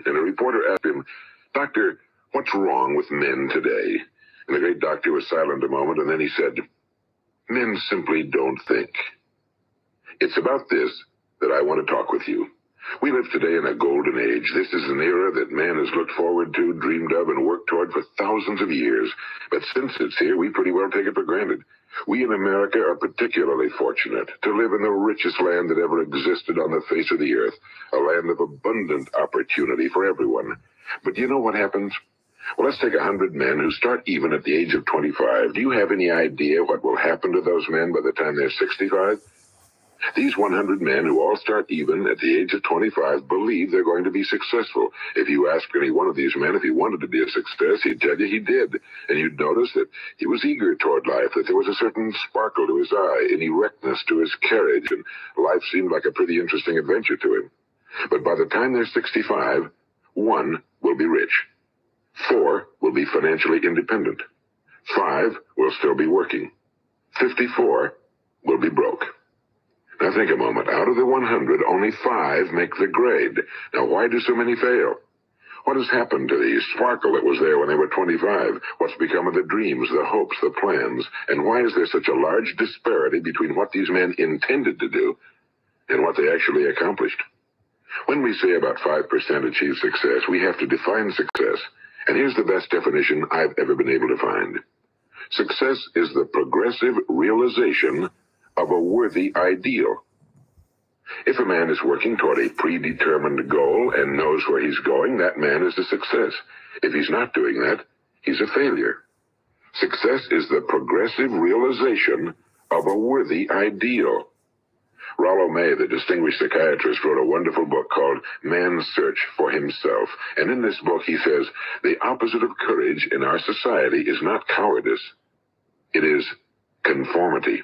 and a reporter asked him, "Doctor, what's wrong with men today?" And the great doctor was silent a moment, and then he said, "Men simply don't think." It's about this that I want to talk with you. We live today in a golden age. This is an era that man has looked forward to, dreamed of, and worked toward for thousands of years. But since it's here, we pretty well take it for granted. We in America are particularly fortunate to live in the richest land that ever existed on the face of the earth, a land of abundant opportunity for everyone. But do you know what happens? Well, let's take 100 men who start even at the age of 25. Do you have any idea what will happen to those men by the time they're 65? These 100 men who all start even at the age of 25 believe they're going to be successful. If you ask any one of these men if he wanted to be a success, he'd tell you he did. And you'd notice that he was eager toward life, that there was a certain sparkle to his eye, an erectness to his carriage, and life seemed like a pretty interesting adventure to him. But by the time they're 65, 1 will be rich. 4 will be financially independent. 5 will still be working. 54 will be broke. Now think a moment. Out of the 100, only 5 make the grade. Now why do so many fail? What has happened to the sparkle that was there when they were 25? What's become of the dreams, the hopes, the plans? And why is there such a large disparity between what these men intended to do and what they actually accomplished? When we say about 5% achieve success, we have to define success. And here's the best definition I've ever been able to find. Success is the progressive realization of a worthy ideal. If a man is working toward a predetermined goal and knows where he's going, that man is a success. If he's not doing that, he's a failure. Success is the progressive realization of a worthy ideal. Rollo May, the distinguished psychiatrist, wrote a wonderful book called Man's Search for Himself. And in this book, he says, the opposite of courage in our society is not cowardice. It is conformity.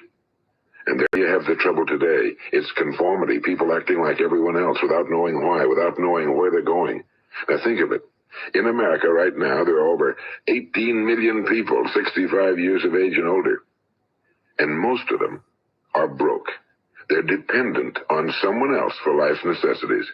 And there you have the trouble today. It's conformity, people acting like everyone else without knowing why, without knowing where they're going. Now think of it. In America right now, there are over 18 million people 65 years of age and older. And most of them are broke. They're dependent on someone else for life's necessities.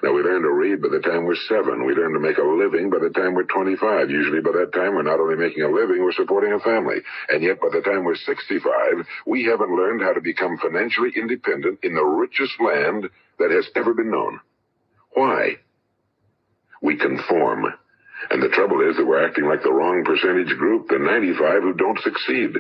Now, we learn to read by the time we're 7. We learn to make a living by the time we're 25. Usually by that time, we're not only making a living, we're supporting a family. And yet by the time we're 65, we haven't learned how to become financially independent in the richest land that has ever been known. Why? We conform. And the trouble is that we're acting like the wrong percentage group, the 95 who don't succeed.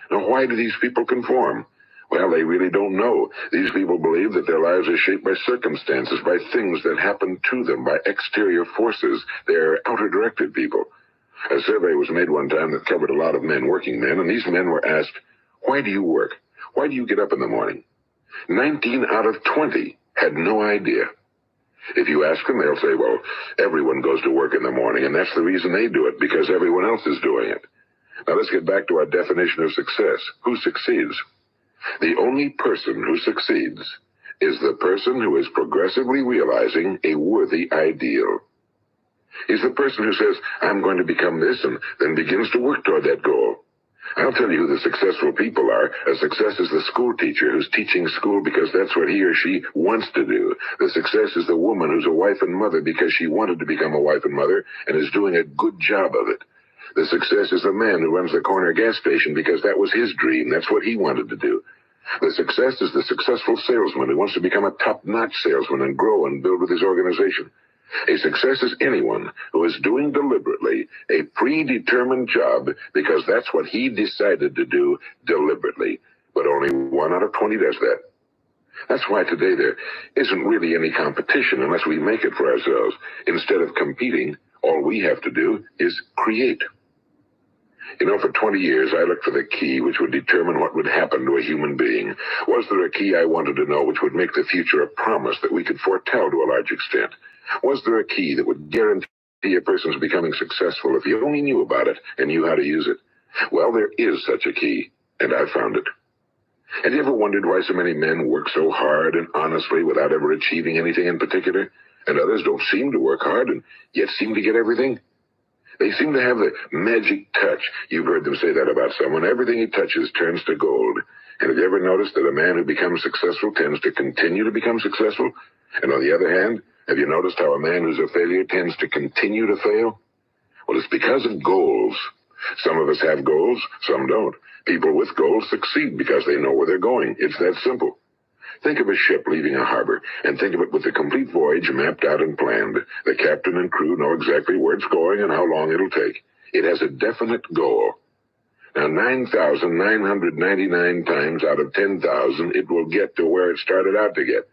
Now, why do these people conform? Well, they really don't know. These people believe that their lives are shaped by circumstances, by things that happen to them, by exterior forces. They're outer-directed people. A survey was made one time that covered a lot of men, working men, and these men were asked, why do you work? Why do you get up in the morning? 19 out of 20 had no idea. If you ask them, they'll say, well, everyone goes to work in the morning, and that's the reason they do it, because everyone else is doing it. Now let's get back to our definition of success. Who succeeds? The only person who succeeds is the person who is progressively realizing a worthy ideal. He's the person who says, I'm going to become this, and then begins to work toward that goal. I'll tell you who the successful people are. A success is the school teacher who's teaching school because that's what he or she wants to do. The success is the woman who's a wife and mother because she wanted to become a wife and mother and is doing a good job of it. The success is the man who runs the corner gas station because that was his dream. That's what he wanted to do. The success is the successful salesman who wants to become a top-notch salesman and grow and build with his organization. A success is anyone who is doing deliberately a predetermined job because that's what he decided to do deliberately. But only 1 out of 20 does that. That's why today there isn't really any competition unless we make it for ourselves. Instead of competing, all we have to do is create. You know, for 20 years, I looked for the key which would determine what would happen to a human being. Was there a key I wanted to know which would make the future a promise that we could foretell to a large extent? Was there a key that would guarantee a person's becoming successful if you only knew about it and knew how to use it? Well, there is such a key, and I found it. Have you ever wondered why so many men work so hard and honestly without ever achieving anything in particular, and others don't seem to work hard and yet seem to get everything? They seem to have the magic touch. You've heard them say that about someone. Everything he touches turns to gold. And have you ever noticed that a man who becomes successful tends to continue to become successful? And on the other hand, Have you noticed how a man who's a failure tends to continue to fail? Well, it's because of goals. Some of us have goals, some don't. People with goals succeed because they know where they're going. It's that simple. Think of a ship leaving a harbor, and think of it with the complete voyage mapped out and planned. The captain and crew know exactly where it's going and how long it'll take. It has a definite goal. Now, 9,999 times out of 10,000, it will get to where it started out to get.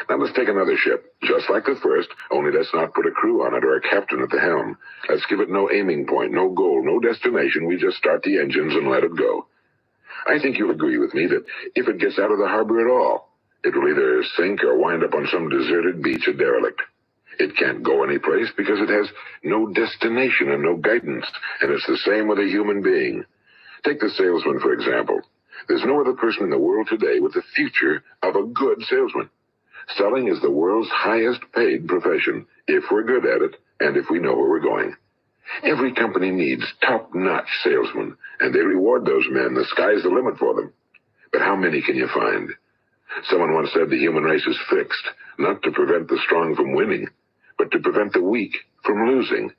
Now, let's take another ship, just like the first, only let's not put a crew on it or a captain at the helm. Let's give it no aiming point, no goal, no destination. We just start the engines and let it go. I think you'll agree with me that if it gets out of the harbor at all, it will either sink or wind up on some deserted beach, a derelict. It can't go anyplace because it has no destination and no guidance, and it's the same with a human being. Take the salesman, for example. There's no other person in the world today with the future of a good salesman. Selling is the world's highest paid profession, if we're good at it and if we know where we're going. Every company needs top-notch salesmen, and they reward those men. The sky's the limit for them. But how many can you find? Someone once said the human race is fixed, not to prevent the strong from winning, but to prevent the weak from losing.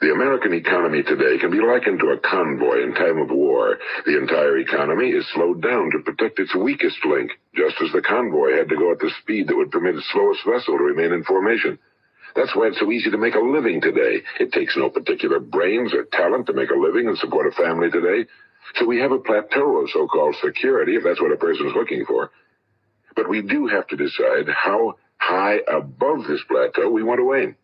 The American economy today can be likened to a convoy in time of war. The entire economy is slowed down to protect its weakest link, just as the convoy had to go at the speed that would permit its slowest vessel to remain in formation. That's why it's so easy to make a living today. It takes no particular brains or talent to make a living and support a family today. So we have a plateau of so-called security, if that's what a person's looking for. But we do have to decide how high above this plateau we want to aim.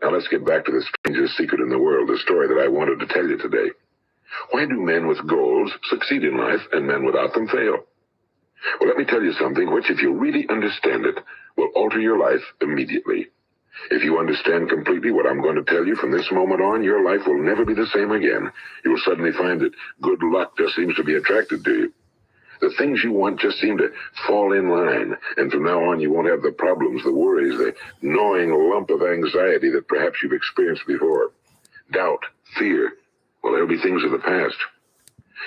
Now let's get back to the strangest secret in the world, the story that I wanted to tell you today. Why do men with goals succeed in life and men without them fail? Well, let me tell you something which, if you really understand it, will alter your life immediately. If you understand completely what I'm going to tell you from this moment on, your life will never be the same again. You'll suddenly find that good luck just seems to be attracted to you. The things you want just seem to fall in line, and from now on you won't have the problems, the worries, the gnawing lump of anxiety that perhaps you've experienced before. Doubt, fear, well, they'll be things of the past.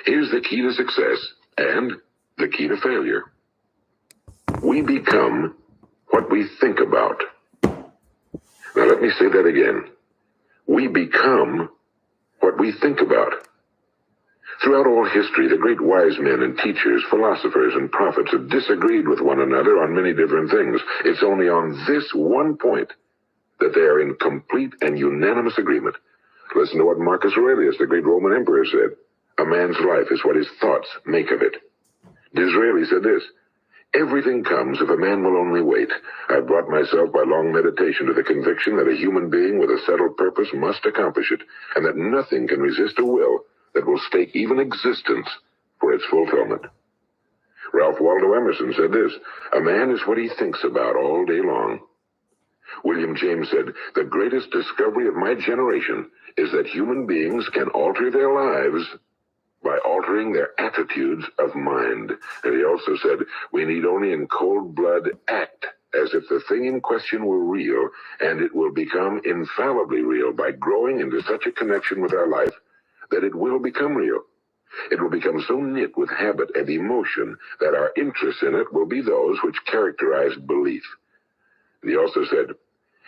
Here's the key to success and the key to failure. We become what we think about. Now let me say that again. We become what we think about. Throughout all history, the great wise men and teachers, philosophers and prophets have disagreed with one another on many different things. It's only on this one point that they are in complete and unanimous agreement. Listen to what Marcus Aurelius, the great Roman emperor, said. A man's life is what his thoughts make of it. Disraeli said this. Everything comes if a man will only wait. I brought myself by long meditation to the conviction that a human being with a settled purpose must accomplish it, and that nothing can resist a will that will stake even existence for its fulfillment. Ralph Waldo Emerson said this, a man is what he thinks about all day long. William James said, the greatest discovery of my generation is that human beings can alter their lives by altering their attitudes of mind. And he also said, we need only in cold blood act as if the thing in question were real, and it will become infallibly real by growing into such a connection with our life that it will become real. It will become so knit with habit and emotion that our interest in it will be those which characterize belief. And he also said,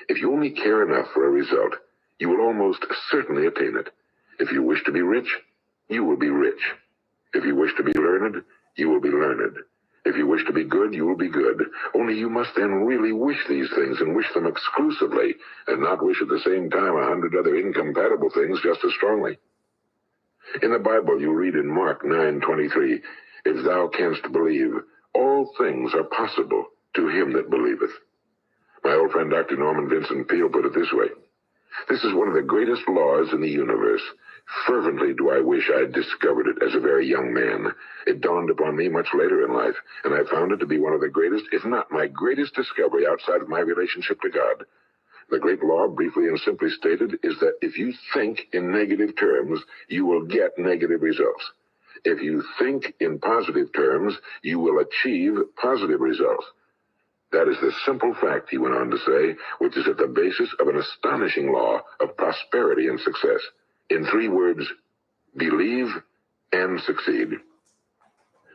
if you only care enough for a result, you will almost certainly attain it. If you wish to be rich, you will be rich. If you wish to be learned, you will be learned. If you wish to be good, you will be good. Only you must then really wish these things and wish them exclusively, and not wish at the same time 100 other incompatible things just as strongly. In the Bible, you read in Mark 9:23, if thou canst believe, all things are possible to him that believeth. My old friend Dr. Norman Vincent Peale put it this way. This is one of the greatest laws in the universe. Fervently do I wish I had discovered it as a very young man. It dawned upon me much later in life, and I found it to be one of the greatest, if not my greatest discovery outside of my relationship to God. The great law, briefly and simply stated, is that if you think in negative terms, you will get negative results. If you think in positive terms, you will achieve positive results. That is the simple fact, he went on to say, which is at the basis of an astonishing law of prosperity and success. In 3 words, believe and succeed.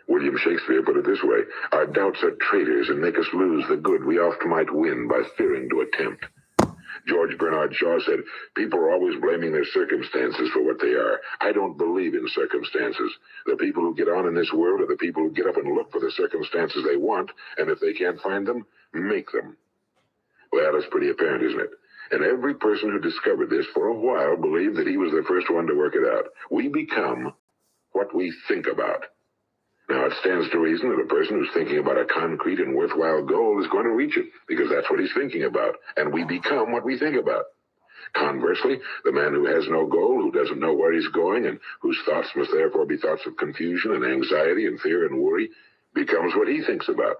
William Shakespeare put it this way: our doubts are traitors and make us lose the good we oft might win by fearing to attempt. George Bernard Shaw said, people are always blaming their circumstances for what they are. I don't believe in circumstances. The people who get on in this world are the people who get up and look for the circumstances they want, and if they can't find them, make them. Well, that's pretty apparent, isn't it? And every person who discovered this for a while believed that he was the first one to work it out. We become what we think about. Now, it stands to reason that a person who's thinking about a concrete and worthwhile goal is going to reach it, because that's what he's thinking about, and we become what we think about. Conversely, the man who has no goal, who doesn't know where he's going, and whose thoughts must therefore be thoughts of confusion and anxiety and fear and worry, becomes what he thinks about.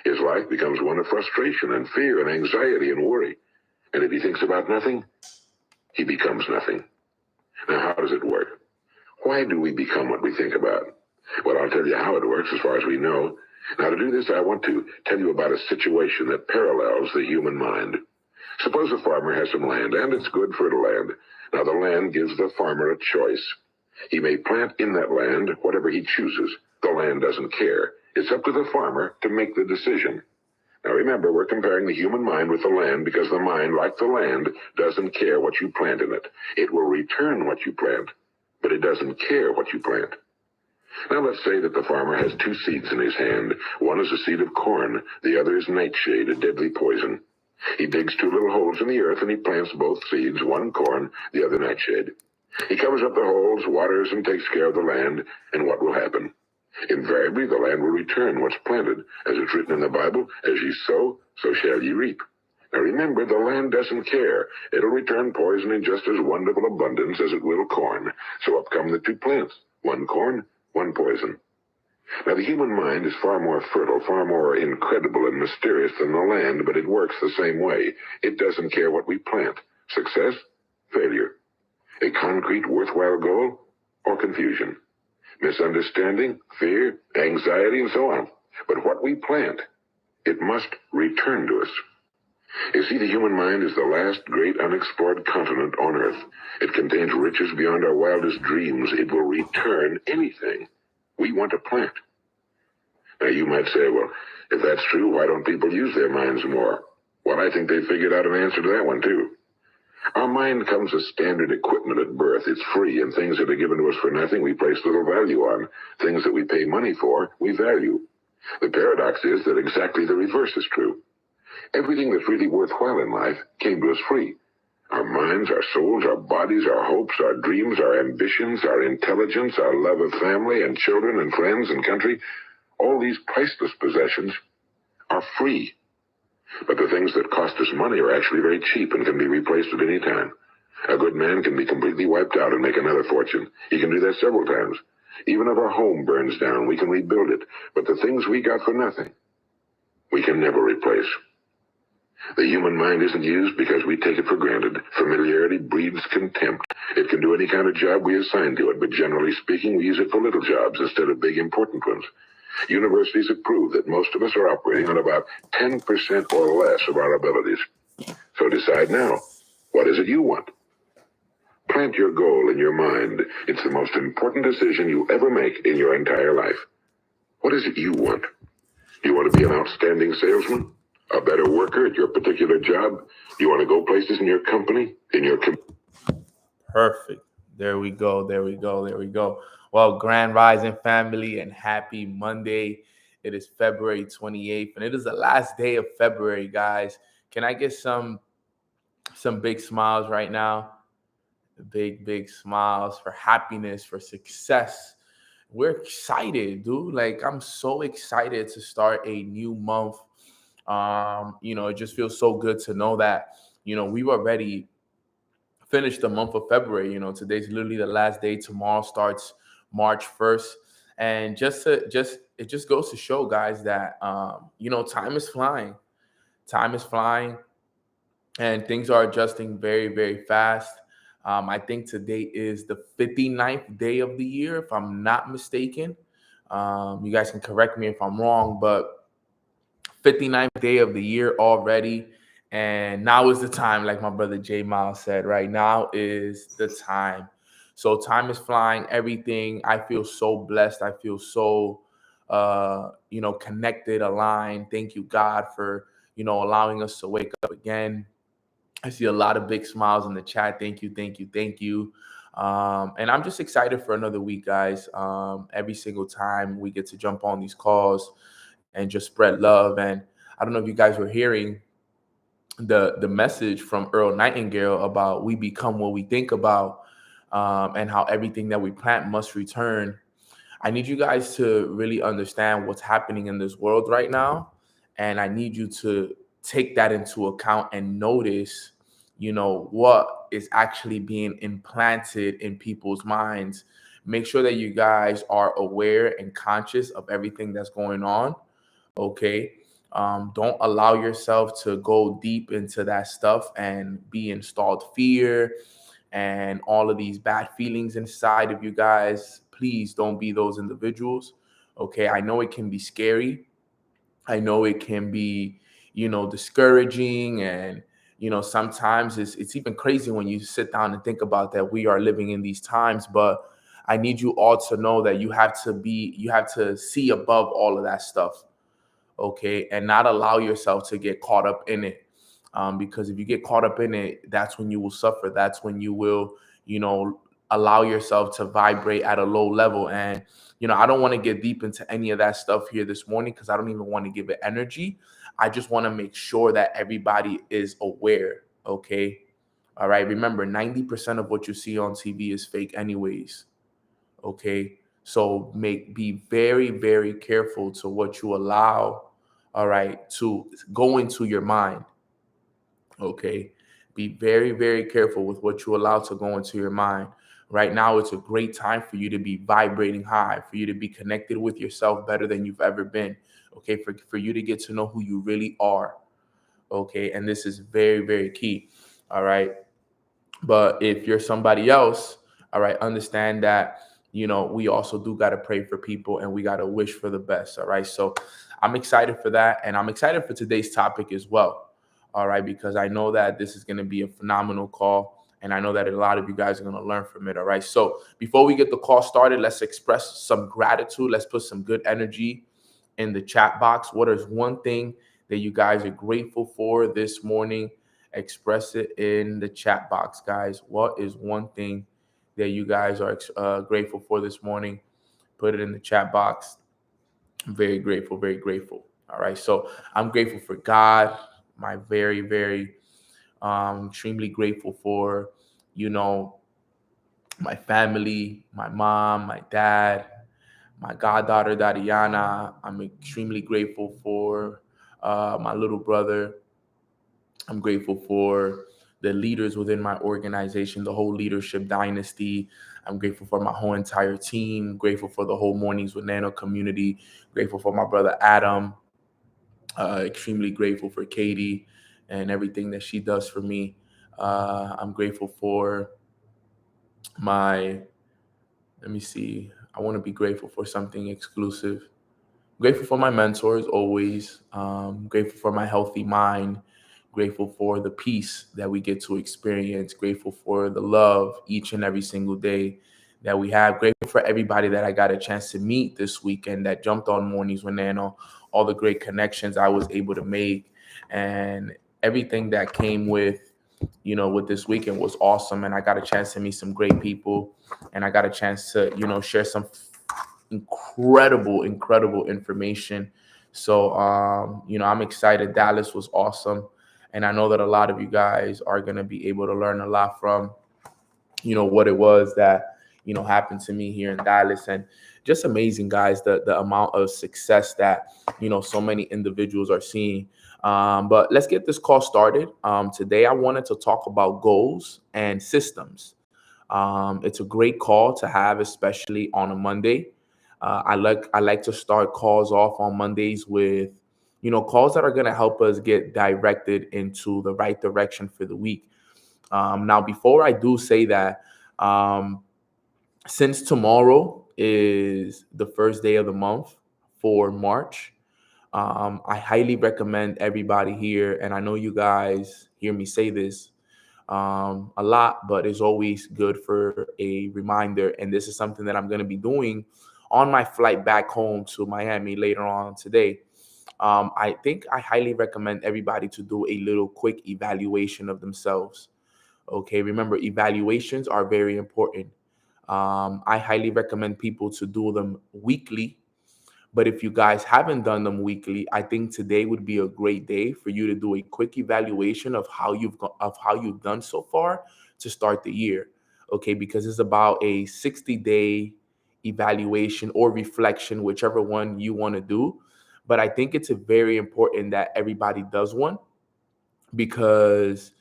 His life becomes one of frustration and fear and anxiety and worry. And if he thinks about nothing, he becomes nothing. Now, how does it work? Why do we become what we think about? Well, I'll tell you how it works as far as we know. Now, to do this, I want to tell you about a situation that parallels the human mind. Suppose a farmer has some land, and it's good fertile land. Now, the land gives the farmer a choice. He may plant in that land whatever he chooses. The land doesn't care. It's up to the farmer to make the decision. Now, remember, we're comparing the human mind with the land because the mind, like the land, doesn't care what you plant in it. It will return what you plant, but it doesn't care what you plant. Now, let's say that the farmer has two seeds in his hand. One is a seed of corn. The other is nightshade, a deadly poison. He digs two little holes in the earth and he plants both seeds, one corn, the other nightshade. He covers up the holes, waters, and takes care of the land, and what will happen? Invariably, the land will return what's planted. As it's written in the Bible, as ye sow, so shall ye reap. Now remember, the land doesn't care. It'll return poison in just as wonderful abundance as it will corn. So up come the two plants, one corn, one poison. Now, the human mind is far more fertile, far more incredible and mysterious than the land, but it works the same way. It doesn't care what we plant. Success, failure. A concrete, worthwhile goal, or confusion. Misunderstanding, fear, anxiety, and so on. But what we plant, it must return to us. You see, the human mind is the last great unexplored continent on Earth. It contains riches beyond our wildest dreams. It will return anything we want to plant. Now, you might say, well, if that's true, why don't people use their minds more? Well, I think they figured out an answer to that one, too. Our mind comes as standard equipment at birth. It's free, and things that are given to us for nothing, we place little value on. Things that we pay money for, we value. The paradox is that exactly the reverse is true. Everything that's really worthwhile in life came to us free. Our minds, our souls, our bodies, our hopes, our dreams, our ambitions, our intelligence, our love of family and children and friends and country, all these priceless possessions are free. But the things that cost us money are actually very cheap and can be replaced at any time. A good man can be completely wiped out and make another fortune. He can do that several times. Even if our home burns down, we can rebuild it. But the things we got for nothing, we can never replace. The human mind isn't used because we take it for granted. Familiarity breeds contempt. It can do any kind of job we assign to it, but generally speaking, we use it for little jobs instead of big, important ones. Universities have proved that most of us are operating on about 10% or less of our abilities. So decide now, what is it you want? Plant your goal in your mind. It's the most important decision you ever make in your entire life. What is it you want? Do you want to be an outstanding salesman? A better worker at your particular job? You want to go places in your company? Perfect. There we go. There we go. There we go. Well, Grand Rising family and happy Monday. It is February 28th and it is the last day of February, guys. Can I get some big smiles right now? Big smiles for happiness, for success. We're excited, dude. Like, I'm so excited to start a new month. It just feels so good to know that, we've already finished the month of February. Today's literally the last day. Tomorrow starts March 1st. And it just goes to show, guys, that, time is flying. Time is flying and things are adjusting very, very fast. I think today is the 59th day of the year, if I'm not mistaken. You guys can correct me if I'm wrong, but 59th day of the year already. And now is the time, like my brother J Miles said, right now is the time. So time is flying, everything. I feel so blessed. I feel so connected, aligned. Thank you, God, for, allowing us to wake up again. I see a lot of big smiles in the chat. Thank you, thank you, thank you. And I'm just excited for another week, guys. Every single time we get to jump on these calls and just spread love. And I don't know if you guys were hearing the message from Earl Nightingale about we become what we think about, and how everything that we plant must return. I need you guys to really understand what's happening in this world right now. And I need you to take that into account and notice, what is actually being implanted in people's minds. Make sure that you guys are aware and conscious of everything that's going on. Okay. Don't allow yourself to go deep into that stuff and be installed fear and all of these bad feelings inside of you guys. Please don't be those individuals. Okay. I know it can be scary. I know it can be, discouraging. And, sometimes it's even crazy when you sit down and think about that we are living in these times. But I need you all to know that you have to see above all of that stuff. Okay, and not allow yourself to get caught up in it, because if you get caught up in it, that's when you will suffer. That's when you will, allow yourself to vibrate at a low level. And I don't want to get deep into any of that stuff here this morning because I don't even want to give it energy. I just want to make sure that everybody is aware. Okay, all right, remember 90% of what you see on TV is fake anyways. Okay, so be very, very careful to what you allow, all right, to go into your mind. Okay, be very, very careful with what you allow to go into your mind. Right now it's a great time for you to be vibrating high, for you to be connected with yourself better than you've ever been. Okay, for you to get to know who you really are. Okay, and this is very, very key. All right, but if you're somebody else, all right, understand that, we also do got to pray for people and we got to wish for the best. All right. So I'm excited for that. And I'm excited for today's topic as well. All right. Because I know that this is going to be a phenomenal call. And I know that a lot of you guys are going to learn from it. All right. So before we get the call started, let's express some gratitude. Let's put some good energy in the chat box. What is one thing that you guys are grateful for this morning? Express it in the chat box, guys. What is one thing that you guys are grateful for this morning? Put it in the chat box. I'm very grateful, very grateful. All right. So I'm grateful for God. My very, very extremely grateful for, you know, my family, my mom, my dad, my goddaughter Dadiana. I'm extremely grateful for my little brother. I'm grateful for the leaders within my organization, the whole leadership dynasty. I'm grateful for my whole entire team. Grateful for the whole Mornings with Nano community. Grateful for my brother Adam. Extremely grateful for Katie and everything that she does for me. I'm grateful for my, let me see, I want to be grateful for something exclusive. Grateful for my mentors always. Grateful for my healthy mind. Grateful for the peace that we get to experience. Grateful for the love each and every single day that we have. Grateful for everybody that I got a chance to meet this weekend that jumped on Mornings with Nano, all the great connections I was able to make, and everything that came with this weekend was awesome. And I got a chance to meet some great people, and I got a chance to, share some incredible information. So I'm excited. Dallas was awesome, and I know that a lot of you guys are going to be able to learn a lot from what it was that happened to me here in Dallas. And just amazing, guys, the amount of success that so many individuals are seeing. But let's get this call started. Today I wanted to talk about goals and systems. It's a great call to have, especially on a Monday. I like to start calls off on Mondays with calls that are going to help us get directed into the right direction for the week. Now, before I do say that, since tomorrow is the first day of the month for March, I highly recommend everybody here, and I know you guys hear me say this a lot, but it's always good for a reminder. And this is something that I'm going to be doing on my flight back home to Miami later on today, I think I highly recommend everybody to do a little quick evaluation of themselves. Okay, remember, evaluations are very important. I highly recommend people to do them weekly. But if you guys haven't done them weekly, I think today would be a great day for you to do a quick evaluation of how you've done so far to start the year. Okay, because it's about a 60-day evaluation or reflection, whichever one you want to do. But I think it's a very important that everybody does one because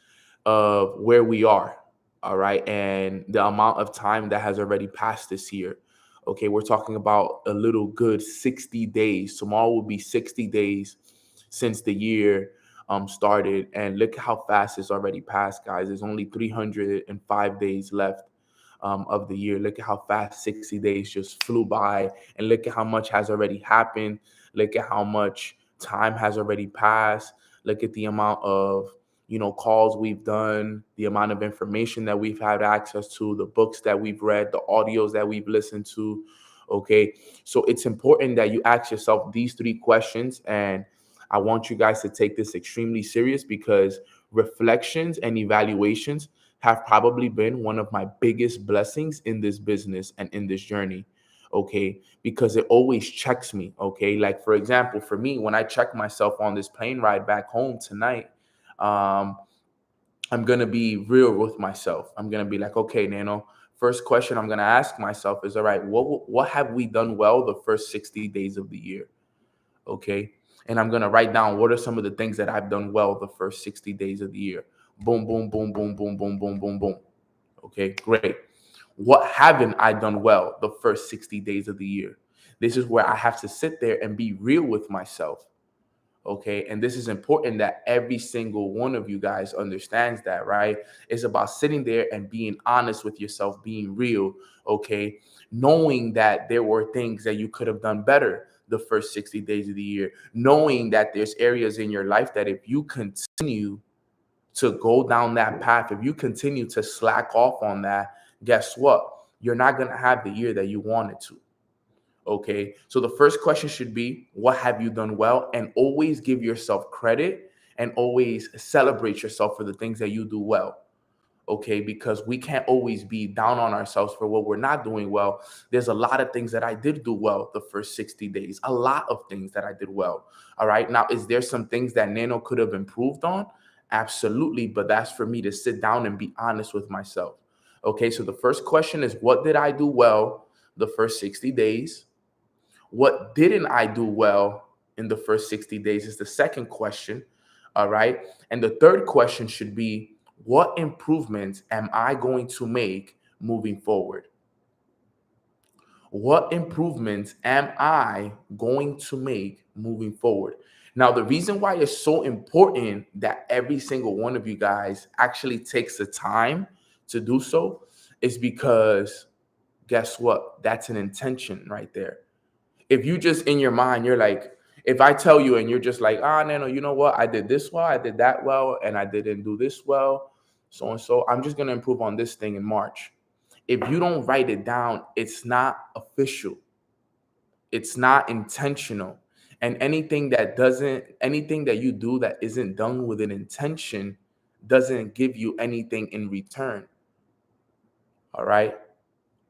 of where we are, all right, and the amount of time that has already passed this year. Okay, we're talking about a little good 60 days. Tomorrow will be 60 days since the year started, and look how fast it's already passed, guys. There's only 305 days left of the year. Look at how fast 60 days just flew by, and look at how much has already happened. Look at how much time has already passed. Look at the amount of calls we've done, the amount of information that we've had access to, the books that we've read, the audios that we've listened to. Okay, so it's important that you ask yourself these three questions, and I want you guys to take this extremely serious because reflections and evaluations have probably been one of my biggest blessings in this business and in this journey. Okay, because it always checks me. Okay, like for example, for me, when I check myself on this plane ride back home tonight, um, I'm gonna be real with myself. I'm gonna be like, okay, Nano. First question I'm gonna ask myself is, all right, what have we done well the first 60 days of the year? Okay, and I'm gonna write down what are some of the things that I've done well the first 60 days of the year. Boom, boom, boom, boom, boom, boom, boom, boom, boom. Okay, great. What haven't I done well the first 60 days of the year? This is where I have to sit there and be real with myself. Okay, and this is important that every single one of you guys understands that, right? It's about sitting there and being honest with yourself, being real. Okay, knowing that there were things that you could have done better the first 60 days of the year, knowing that there's areas in your life that if you continue to go down that path, if you continue to slack off on that, guess what, you're not going to have the year that you wanted to. Okay, so the first question should be, what have you done well? And always give yourself credit and always celebrate yourself for the things that you do well. Okay, because we can't always be down on ourselves for what we're not doing well. There's a lot of things that I did do well the first 60 days, a lot of things that I did well. All right, now, is there some things that Nano could have improved on? Absolutely, but that's for me to sit down and be honest with myself. Okay, so the first question is, what did I do well the first 60 days? What didn't I do well in the first 60 days is the second question. All right. And the third question should be, what improvements am I going to make moving forward? What improvements am I going to make moving forward? Now, the reason why it's so important that every single one of you guys actually takes the time to do so is because guess what? That's an intention right there. If you just in your mind, you're like, if I tell you and you're just like, Nano, you know what? I did this well, I did that well, and I didn't do this well, so and so. I'm just going to improve on this thing in March. If you don't write it down, it's not official. It's not intentional. And anything that you do that isn't done with an intention doesn't give you anything in return. All right.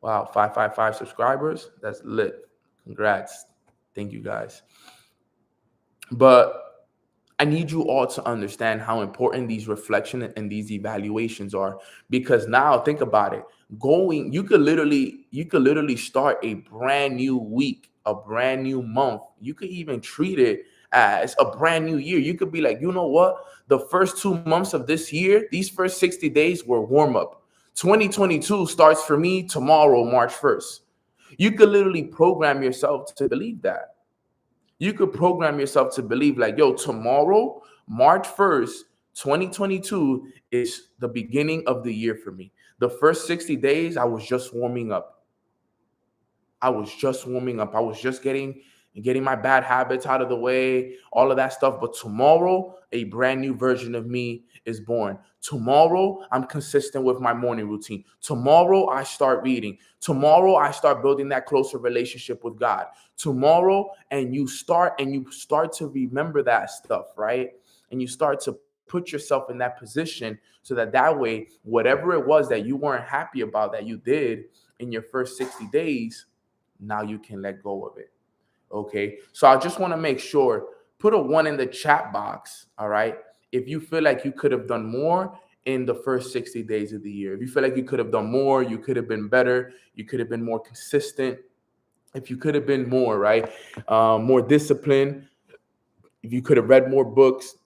Wow, 555 subscribers. That's lit. Congrats. Thank you guys. But I need you all to understand how important these reflections and these evaluations are, because now think about it. You could literally start a brand new week, a brand new month. You could even treat it as a brand new year. You could be like, you know what? The first 2 months of this year, these first 60 days were warm up. 2022 starts for me tomorrow, March 1st. You could literally program yourself to believe that. You could program yourself to believe like, yo, tomorrow, March 1st, 2022 is the beginning of the year for me. The first 60 days, I was just warming up. I was just warming up. I was just getting and getting my bad habits out of the way, all of that stuff. But tomorrow, a brand new version of me is born. Tomorrow, I'm consistent with my morning routine. Tomorrow, I start reading. Tomorrow, I start building that closer relationship with God. Tomorrow, and you start to remember that stuff, right? And you start to put yourself in that position so that way, whatever it was that you weren't happy about that you did in your first 60 days, now you can let go of it. Okay. So I just want to make sure, put a one in the chat box. All right. If you feel like you could have done more in the first 60 days of the year, if you feel like you could have done more, you could have been better, you could have been more consistent, if you could have been more, right? More disciplined, if you could have read more books,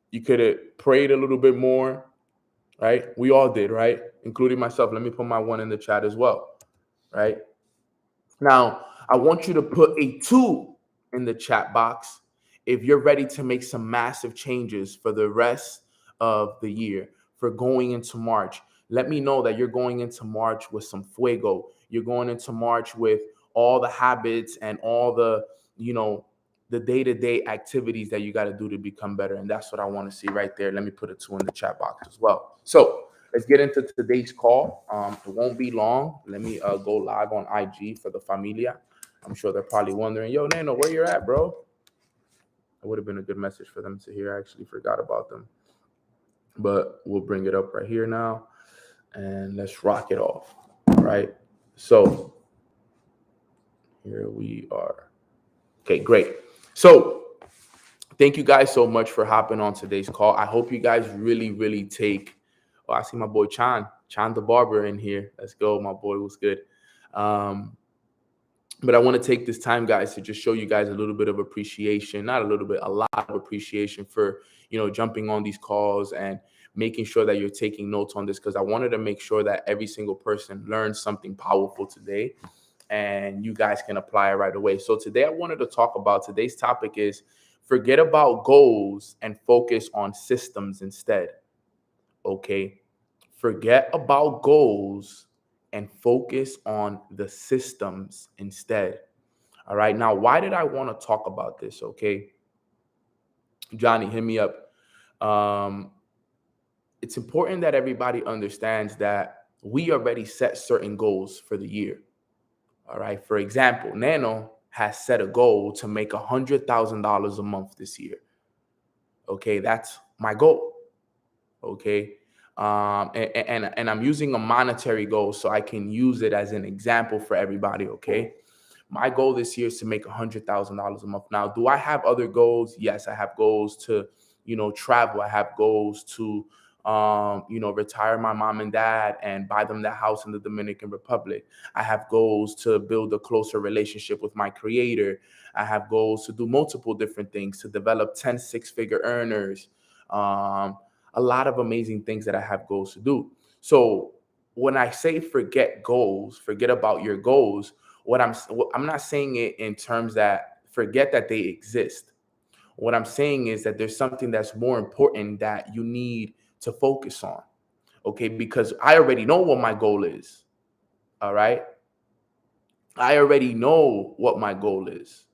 you could have prayed a little bit more, right? We all did, right? Including myself. Let me put my one in the chat as well, right? Now, I want you to put a two in the chat box if you're ready to make some massive changes for the rest of the year, for going into March. Let me know that you're going into March with some fuego. You're going into March with all the habits and all the, you know, the day-to-day activities that you got to do to become better. And that's what I want to see right there. Let me put a two in the chat box as well. So let's get into today's call. It won't be long. Let me go live on IG for the familia. I'm sure they're probably wondering, yo, Nano, where you're at, bro? It would have been a good message for them to hear. I actually forgot about them. But we'll bring it up right here now. And let's rock it off. All right. So here we are. Okay, great. So thank you guys so much for hopping on today's call. I hope you guys really take. Oh, I see my boy Chan the barber in here. Let's go, my boy. What's good? But I want to take this time, guys, to just show you guys a little bit of appreciation, not a little bit, a lot of appreciation for, jumping on these calls and making sure that you're taking notes on this, because I wanted to make sure that every single person learns something powerful today and you guys can apply it right away. So today I wanted to talk about, today's topic is forget about goals and focus on systems instead. Okay. Forget about goals and focus on the systems instead. All right. Now, why did I want to talk about this? Okay. Johnny, hit me up. It's important that everybody understands that we already set certain goals for the year. All right. For example, Nano has set a goal to make $100,000 a month this year. Okay. That's my goal. Okay. And I'm using a monetary goal so I can use it as an example for everybody. Okay. My goal this year is to make $100,000 a month. Now, do I have other goals? Yes, I have goals to, travel. I have goals to, retire my mom and dad and buy them that house in the Dominican Republic. I have goals to build a closer relationship with my creator. I have goals to do multiple different things, to develop 10 six-figure earners. A lot of amazing things that I have goals to do. So when I say forget goals, forget about your goals, I'm not saying it in terms that forget that they exist. What I'm saying is that there's something that's more important that you need to focus on. Okay, because I already know what my goal is. All right. I already know what my goal is.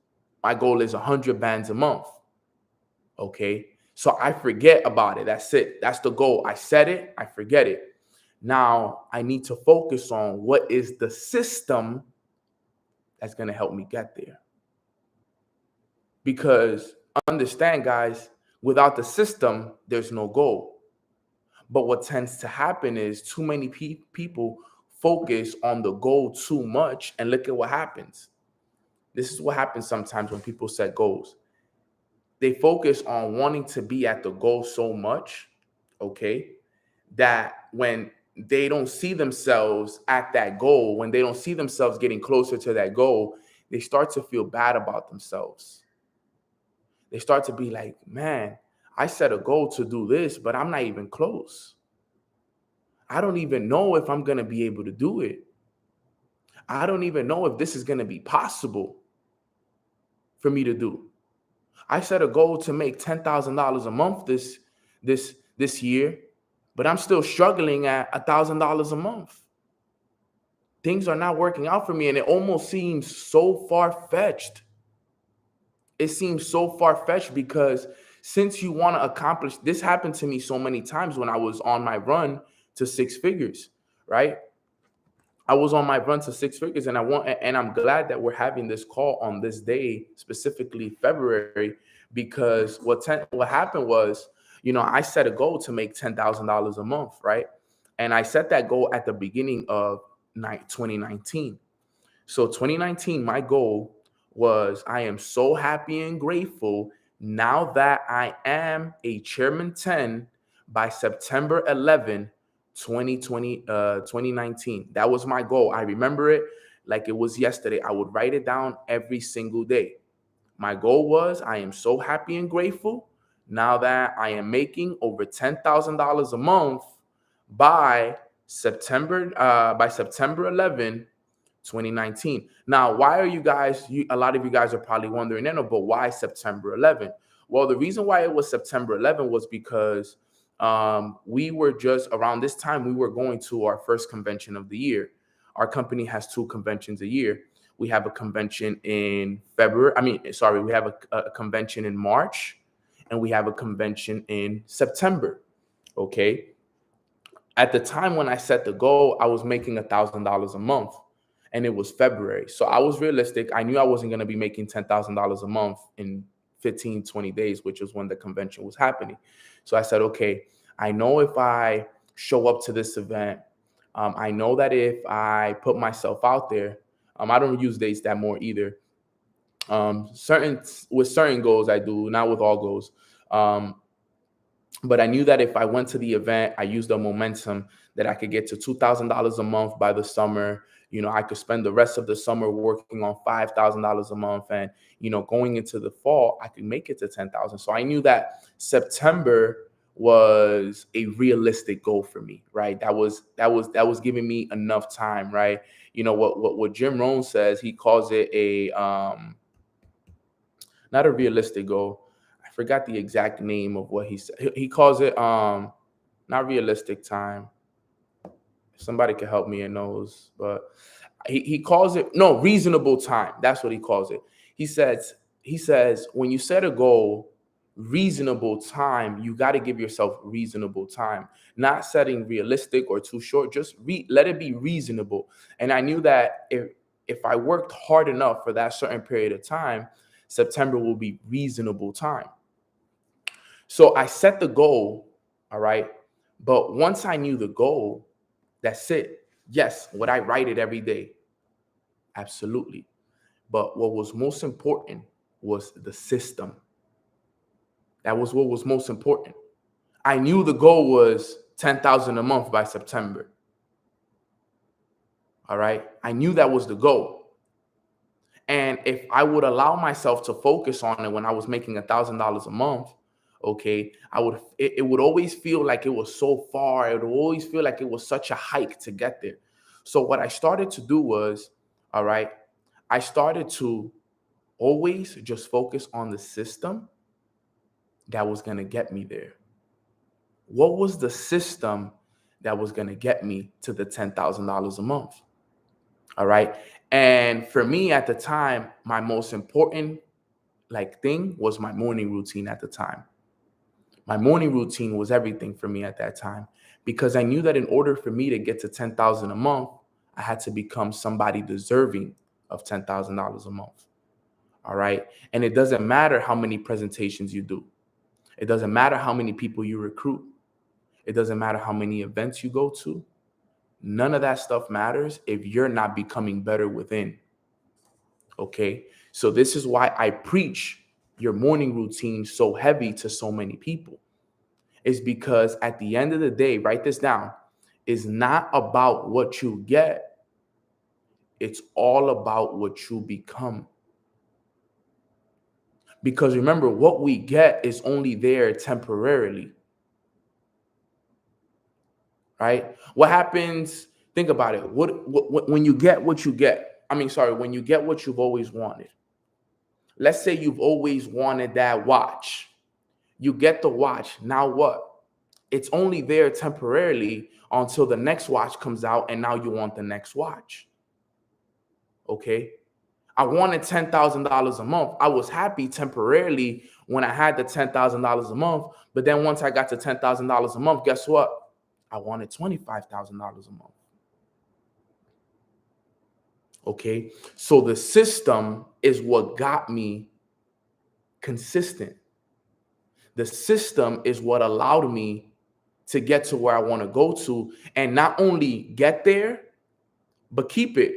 My goal is 100 bands a month. Okay. So I forget about it. That's it. That's the goal. I set it. I forget it. Now I need to focus on what is the system that's going to help me get there. Because understand, guys, without the system, there's no goal. But what tends to happen is too many people focus on the goal too much, and look at what happens. This is what happens sometimes when people set goals. They focus on wanting to be at the goal so much, okay, that when they don't see themselves at that goal, when they don't see themselves getting closer to that goal, they start to feel bad about themselves. They start to be like, man, I set a goal to do this, but I'm not even close. I don't even know if I'm going to be able to do it. I don't even know if this is going to be possible for me to do. I set a goal to make $10,000 a month this year, but I'm still struggling at $1,000 a month. Things are not working out for me, and it almost seems so far-fetched. It seems so far-fetched because since you want to accomplish, this happened to me so many times when I was on my run to six figures, right? I was on my run to six figures, and I'm glad that we're having this call on this day, specifically February, because what happened was, I set a goal to make $10,000 a month, right? And I set that goal at the beginning of 2019. So 2019, my goal was, I am so happy and grateful now that I am a Chairman 10 by September 11, 2019. That was my goal. I remember it like it was yesterday. I would write it down every single day. My goal was, I am so happy and grateful now that I am making over $10,000 a month by September 11, 2019. Now, why are you guys, a lot of you guys are probably wondering, no, but why September 11? Well, the reason why it was September 11 was because we were just around this time, we were going to our first convention of the year. Our company has two conventions a year. We have a convention in February. We have a convention in March, and we have a convention in September. Okay. At the time when I set the goal, I was making $1,000 a month, and it was February. So I was realistic. I knew I wasn't going to be making $10,000 a month in 15, 20 days, which was when the convention was happening. So I said, okay, I know if I show up to this event, I know that if I put myself out there, I don't use dates that more either. With certain goals I do, not with all goals. But I knew that if I went to the event, I used the momentum that I could get to $2,000 a month by the summer. I could spend the rest of the summer working on $5,000 a month, and going into the fall, I could make it to 10,000. So I knew that September was a realistic goal for me, right? That was giving me enough time, right? What Jim Rohn says, he calls it a not a realistic goal. I forgot the exact name of what he said. He calls it not realistic time. If somebody could help me and knows, but he calls it, no, reasonable time. That's what he calls it. He says when you set a goal, reasonable time, you got to give yourself reasonable time. Not setting realistic or too short, just let it be reasonable. And I knew that if I worked hard enough for that certain period of time, September will be reasonable time. So I set the goal, all right? But once I knew the goal, that's it. Yes, would I write it every day? Absolutely. But what was most important was the system. That was what was most important. I knew the goal was 10,000 a month by September. All right? I knew that was the goal. And if I would allow myself to focus on it when I was making $1,000 a month, okay, it would always feel like it was so far. It would always feel like it was such a hike to get there. So what I started to do was, all right, I started to always just focus on the system that was going to get me there. What was the system that was going to get me to the $10,000 a month? All right. And for me at the time, my most important thing was my morning routine at the time. My morning routine was everything for me at that time, because I knew that in order for me to get to 10,000 a month, I had to become somebody deserving of $10,000 a month. All right. And it doesn't matter how many presentations you do. It doesn't matter how many people you recruit. It doesn't matter how many events you go to. None of that stuff matters if you're not becoming better within. Okay. So this is why I preach your morning routine so heavy to so many people. Is because at the end of the day, write this down, is not about what you get. It's all about what you become. Because remember, what we get is only there temporarily. Right? What happens? Think about it. What when you get what you get? When you get what you've always wanted. Let's say you've always wanted that watch. You get the watch. Now what? It's only there temporarily until the next watch comes out, and now you want the next watch. Okay? I wanted $10,000 a month. I was happy temporarily when I had the $10,000 a month. But then once I got to $10,000 a month, guess what? I wanted $25,000 a month. Okay. So the system is what got me consistent. The system is what allowed me to get to where I want to go to, and not only get there, but keep it.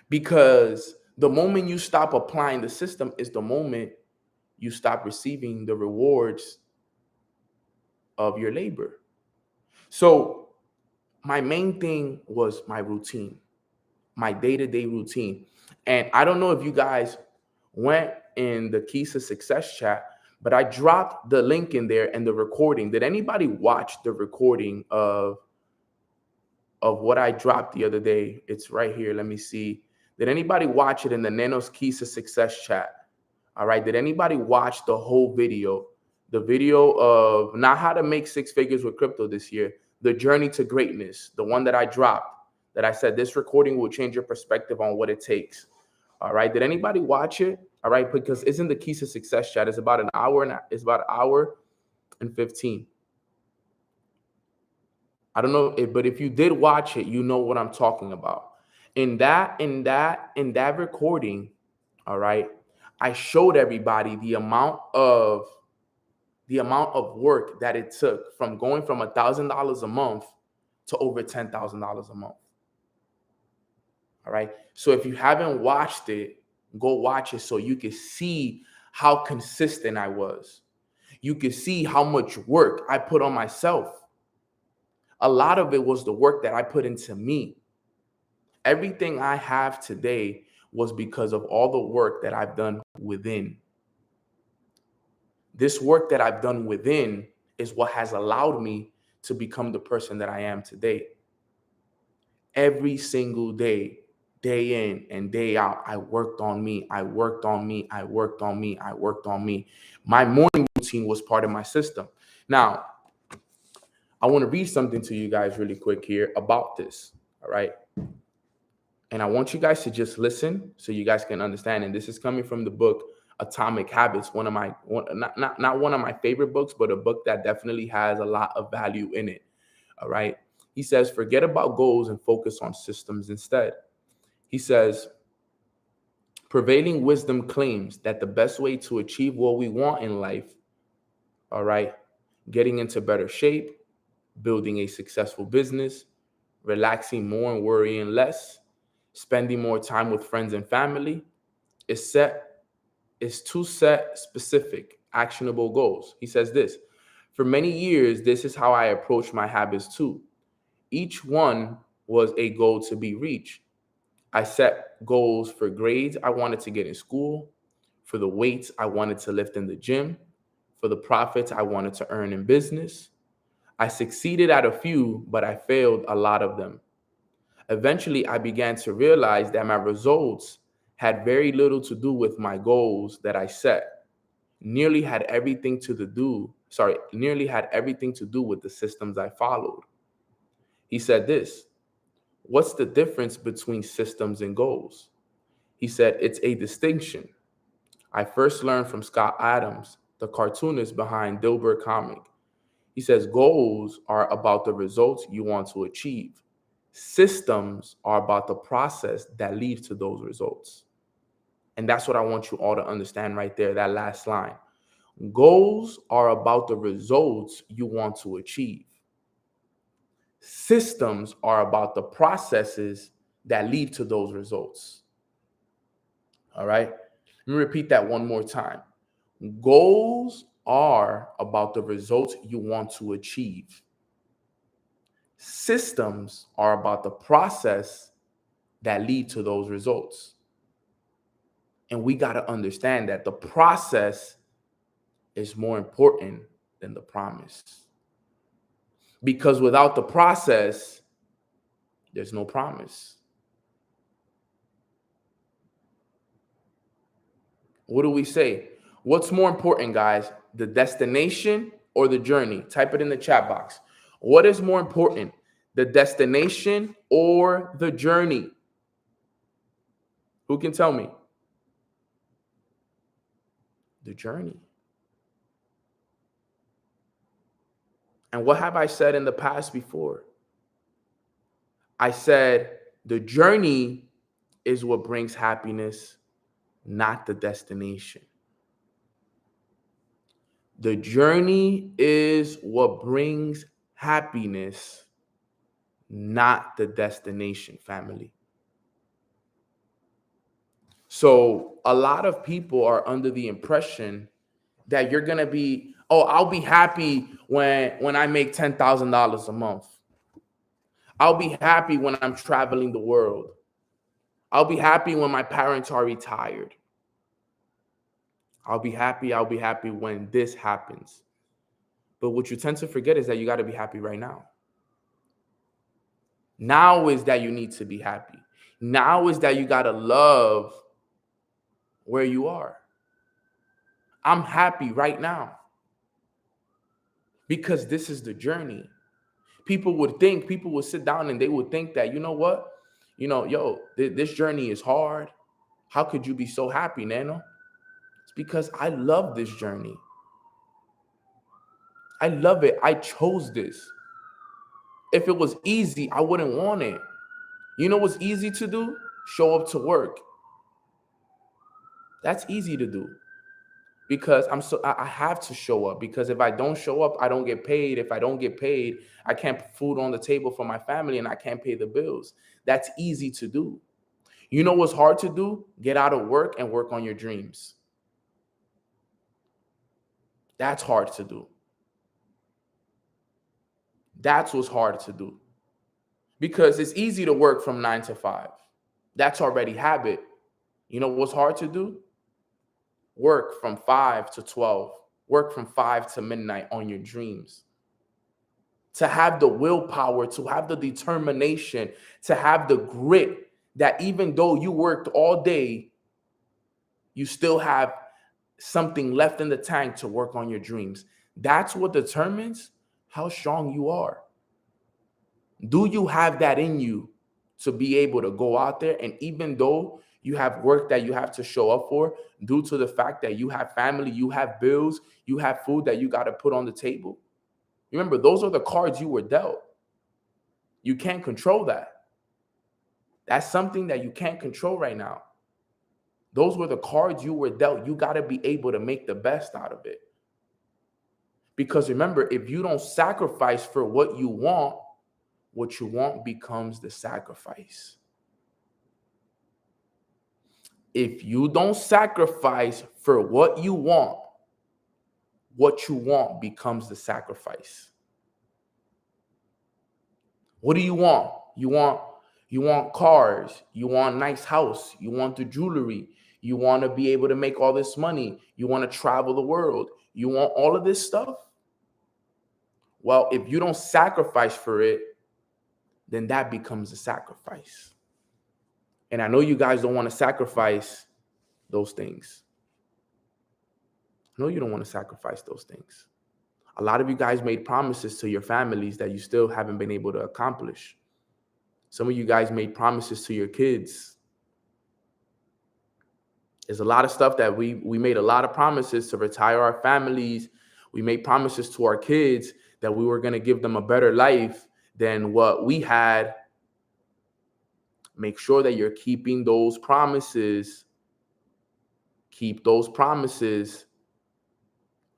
Because the moment you stop applying the system is the moment you stop receiving the rewards of your labor. So my main thing was my routine, my day-to-day routine. And I don't know if you guys went in the Keys to Success chat, but I dropped the link in there and the recording. Did anybody watch the recording of what I dropped the other day? It's right here. Let me see. Did anybody watch it in the Nanos Keys to Success chat? All right. Did anybody watch the whole video? The video of not how to make six figures with crypto this year, the journey to greatness, the one that I dropped, that I said this recording will change your perspective on what it takes. All right. Did anybody watch it? All right. Because it's in the Keys to Success chat. It's about an hour and 15. I don't know if, but if you did watch it, you know what I'm talking about. In that recording, all right, I showed everybody the amount of work that it took from going from $1,000 a month to over $10,000 a month. All right. So if you haven't watched it, go watch it so you can see how consistent I was. You can see how much work I put on myself. A lot of it was the work that I put into me. Everything I have today was because of all the work that I've done within. This work that I've done within is what has allowed me to become the person that I am today. Every single day, day in and day out, I worked on me. I worked on me. I worked on me. I worked on me. My morning routine was part of my system. Now, I want to read something to you guys really quick here about this. All right. And I want you guys to just listen so you guys can understand. And this is coming from the book Atomic Habits, not one of my favorite books, but a book that definitely has a lot of value in it. All right. He says, forget about goals and focus on systems instead. He says, prevailing wisdom claims that the best way to achieve what we want in life, all right, getting into better shape, building a successful business, relaxing more and worrying less, spending more time with friends and family, is to set specific, actionable goals. He says this, for many years, this is how I approach my habits too. Each one was a goal to be reached. I set goals for grades I wanted to get in school, for the weights I wanted to lift in the gym, for the profits I wanted to earn in business. I succeeded at a few, but I failed a lot of them. Eventually, I began to realize that my results had very little to do with my goals that I set. Nearly had everything to do with the systems I followed. He said this, what's the difference between systems and goals? He said, it's a distinction. I first learned from Scott Adams, the cartoonist behind Dilbert Comic. He says, goals are about the results you want to achieve. Systems are about the process that leads to those results. And that's what I want you all to understand right there, that last line. Goals are about the results you want to achieve. Systems are about the processes that lead to those results. All right. Let me repeat that one more time. Goals are about the results you want to achieve. Systems are about the process that lead to those results. And we got to understand that the process is more important than the promise. Because without the process, there's no promise. What do we say? What's more important, guys? The destination or the journey? Type it in the chat box. What is more important? The destination or the journey? Who can tell me? The journey. And what have I said in the past before? I said the journey is what brings happiness, not the destination. The journey is what brings happiness, not the destination, family. So a lot of people are under the impression that you're gonna be, oh, I'll be happy when I make $10,000 a month. I'll be happy when I'm traveling the world. I'll be happy when my parents are retired. I'll be happy when this happens. But what you tend to forget is that you got to be happy right now. Now is that you need to be happy. Now is that you got to love where you are. I'm happy right now because this is the journey. People would sit down and they would think that, you know what? This journey is hard. How could you be so happy, Nano? It's because I love this journey. I love it. I chose this. If it was easy, I wouldn't want it. You know what's easy to do? Show up to work. That's easy to do because I have to show up, because if I don't show up, I don't get paid. If I don't get paid, I can't put food on the table for my family and I can't pay the bills. That's easy to do. You know what's hard to do? Get out of work and work on your dreams. That's hard to do. That's what's hard to do. Because it's easy to work from 9 to 5. That's already habit. You know what's hard to do? Work from 5 to 12. Work from 5 to midnight on your dreams. To have the willpower, to have the determination, to have the grit that even though you worked all day, you still have something left in the tank to work on your dreams. That's what determines how strong you are. Do you have that in you to be able to go out there, and even though you have work that you have to show up for, due to the fact that you have family, you have bills, you have food that you got to put on the table? Remember, those are the cards you were dealt. You can't control that. That's something that you can't control right now. Those were the cards you were dealt. You got to be able to make the best out of it. Because remember, if you don't sacrifice for what you want becomes the sacrifice. If you don't sacrifice for what you want becomes the sacrifice. What do you want? You want cars, you want nice house, you want the jewelry, you want to be able to make all this money, you want to travel the world, you want all of this stuff. Well, if you don't sacrifice for it, then that becomes a sacrifice. And I know you guys don't want to sacrifice those things. I know you don't want to sacrifice those things. A lot of you guys made promises to your families that you still haven't been able to accomplish. Some of you guys made promises to your kids. There's a lot of stuff that we made a lot of promises to retire our families. We made promises to our kids that we were going to give them a better life than what we had. Make sure that you're keeping those promises. Keep those promises.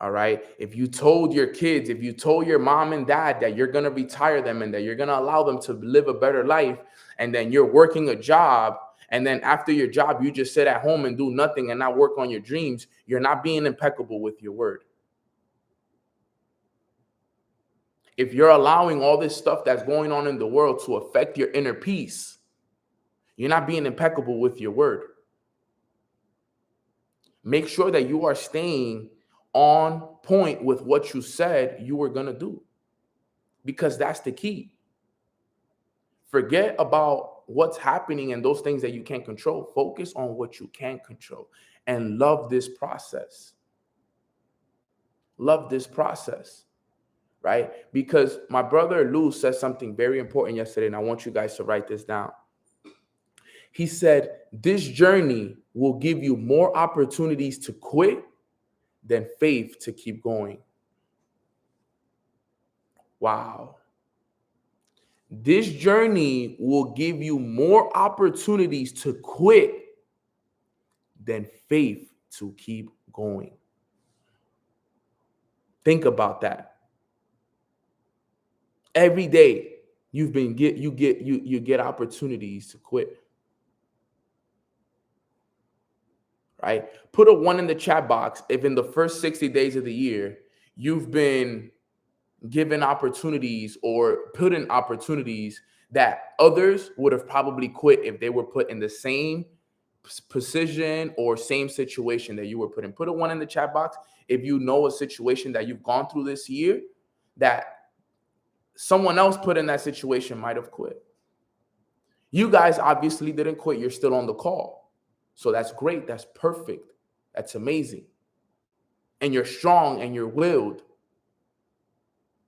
All right. If you told your kids, if you told your mom and dad that you're going to retire them and that you're going to allow them to live a better life, and then you're working a job, and then after your job, you just sit at home and do nothing and not work on your dreams, you're not being impeccable with your word. If you're allowing all this stuff that's going on in the world to affect your inner peace, you're not being impeccable with your word. Make sure that you are staying on point with what you said you were going to do, because that's the key. Forget about what's happening and those things that you can't control. Focus on what you can control and love this process. Love this process, right? Because my brother Lou said something very important yesterday, and I want you guys to write this down. He said, this journey will give you more opportunities to quit than faith to keep going. Wow. This journey will give you more opportunities to quit than faith to keep going. Think about that. Every day you get opportunities to quit. Right? Put a 1 in the chat box if in the first 60 days of the year you've been given opportunities or put in opportunities that others would have probably quit if they were put in the same position or same situation that you were put in. Put a 1 in the chat box if you know a situation that you've gone through this year that someone else put in that situation might have quit. You guys obviously didn't quit. You're still on the call. So that's great. That's perfect. That's amazing. And you're strong and you're willed.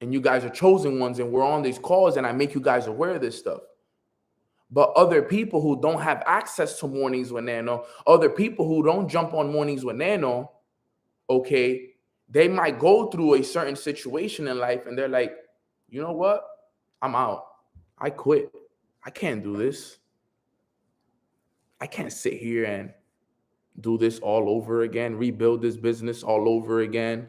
And you guys are chosen ones, and we're on these calls, and I make you guys aware of this stuff. But other people who don't have access to Mornings with Nano, other people who don't jump on Mornings with Nano, okay, they might go through a certain situation in life, and they're like, you know what? I'm out. I quit. I can't do this. I can't sit here and do this all over again, rebuild this business all over again.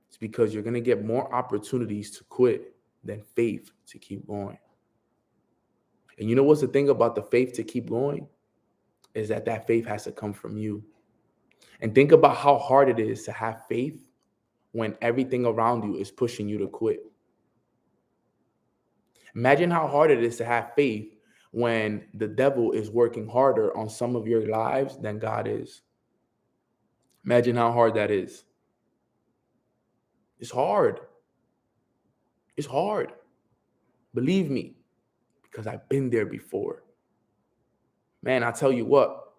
It's because you're going to get more opportunities to quit than faith to keep going. And you know what's the thing about the faith to keep going? Is that faith has to come from you. And think about how hard it is to have faith when everything around you is pushing you to quit. Imagine how hard it is to have faith when the devil is working harder on some of your lives than God is. Imagine how hard that is. It's hard. It's hard. Believe me, because I've been there before. Man, I tell you what,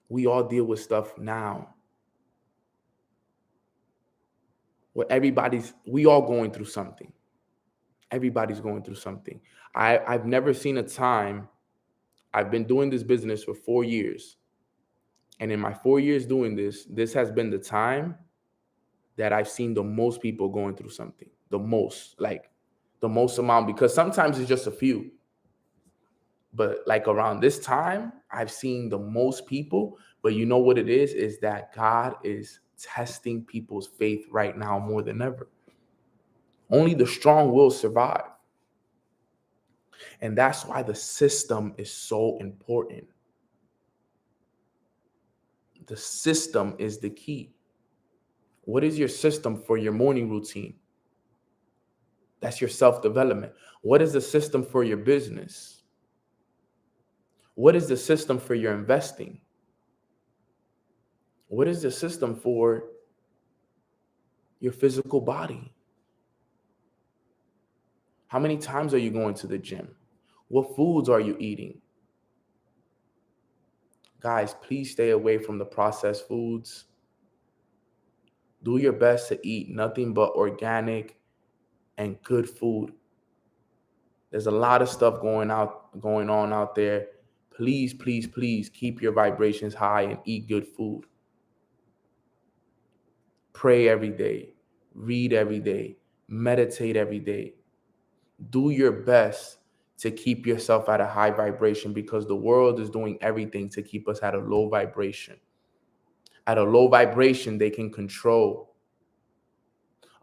we all deal with stuff now. We all going through something. Everybody's going through something. I've never seen a time. I've been doing this business for 4 years. And in my 4 years doing this has been the time that I've seen the most people going through something. The most amount, because sometimes it's just a few. But like around this time, I've seen the most people. But you know what it is that God is testing people's faith right now more than ever. Only the strong will survive. And that's why the system is so important. The system is the key. What is your system for your morning routine? That's your self-development. What is the system for your business? What is the system for your investing? What is the system for your physical body? How many times are you going to the gym? What foods are you eating? Guys, please stay away from the processed foods. Do your best to eat nothing but organic and good food. There's a lot of stuff going on out there. Please, please, please keep your vibrations high and eat good food. Pray every day. Read every day. Meditate every day. Do your best to keep yourself at a high vibration, because the world is doing everything to keep us at a low vibration. At a low vibration, they can control.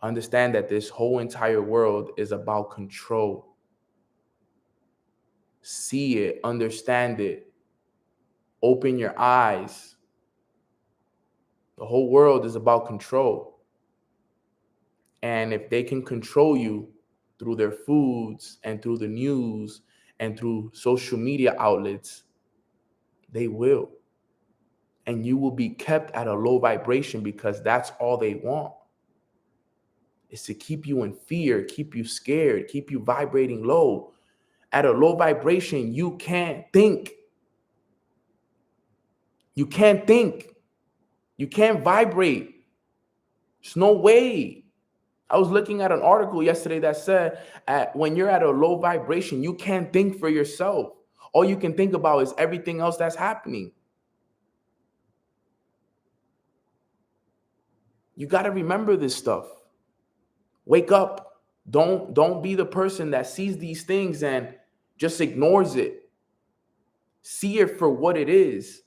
Understand that this whole entire world is about control. See it, understand it, open your eyes. The whole world is about control. And if they can control you through their foods and through the news and through social media outlets, they will. And you will be kept at a low vibration, because that's all they want, is to keep you in fear, keep you scared, keep you vibrating low. At a low vibration, you can't think. You can't think. You can't vibrate. There's no way. I was looking at an article yesterday that said when you're at a low vibration, you can't think for yourself. All you can think about is everything else that's happening. You got to remember this stuff. Wake up. Don't be the person that sees these things and just ignores it. See it for what it is.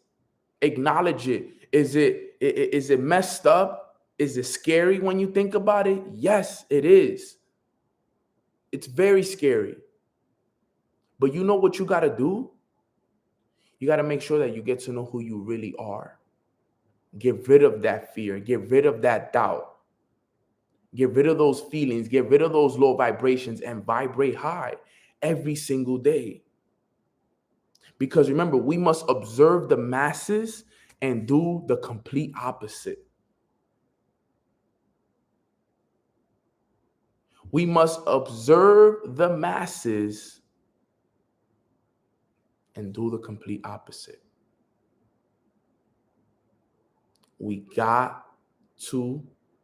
Acknowledge it. Is it messed up? Is it scary when you think about it? Yes, it is. It's very scary. But you know what you got to do? You got to make sure that you get to know who you really are. Get rid of that fear. Get rid of that doubt. Get rid of those feelings. Get rid of those low vibrations and vibrate high every single day. Because remember, we must observe the masses and do the complete opposite. We must observe the masses and do the complete opposite. We got to,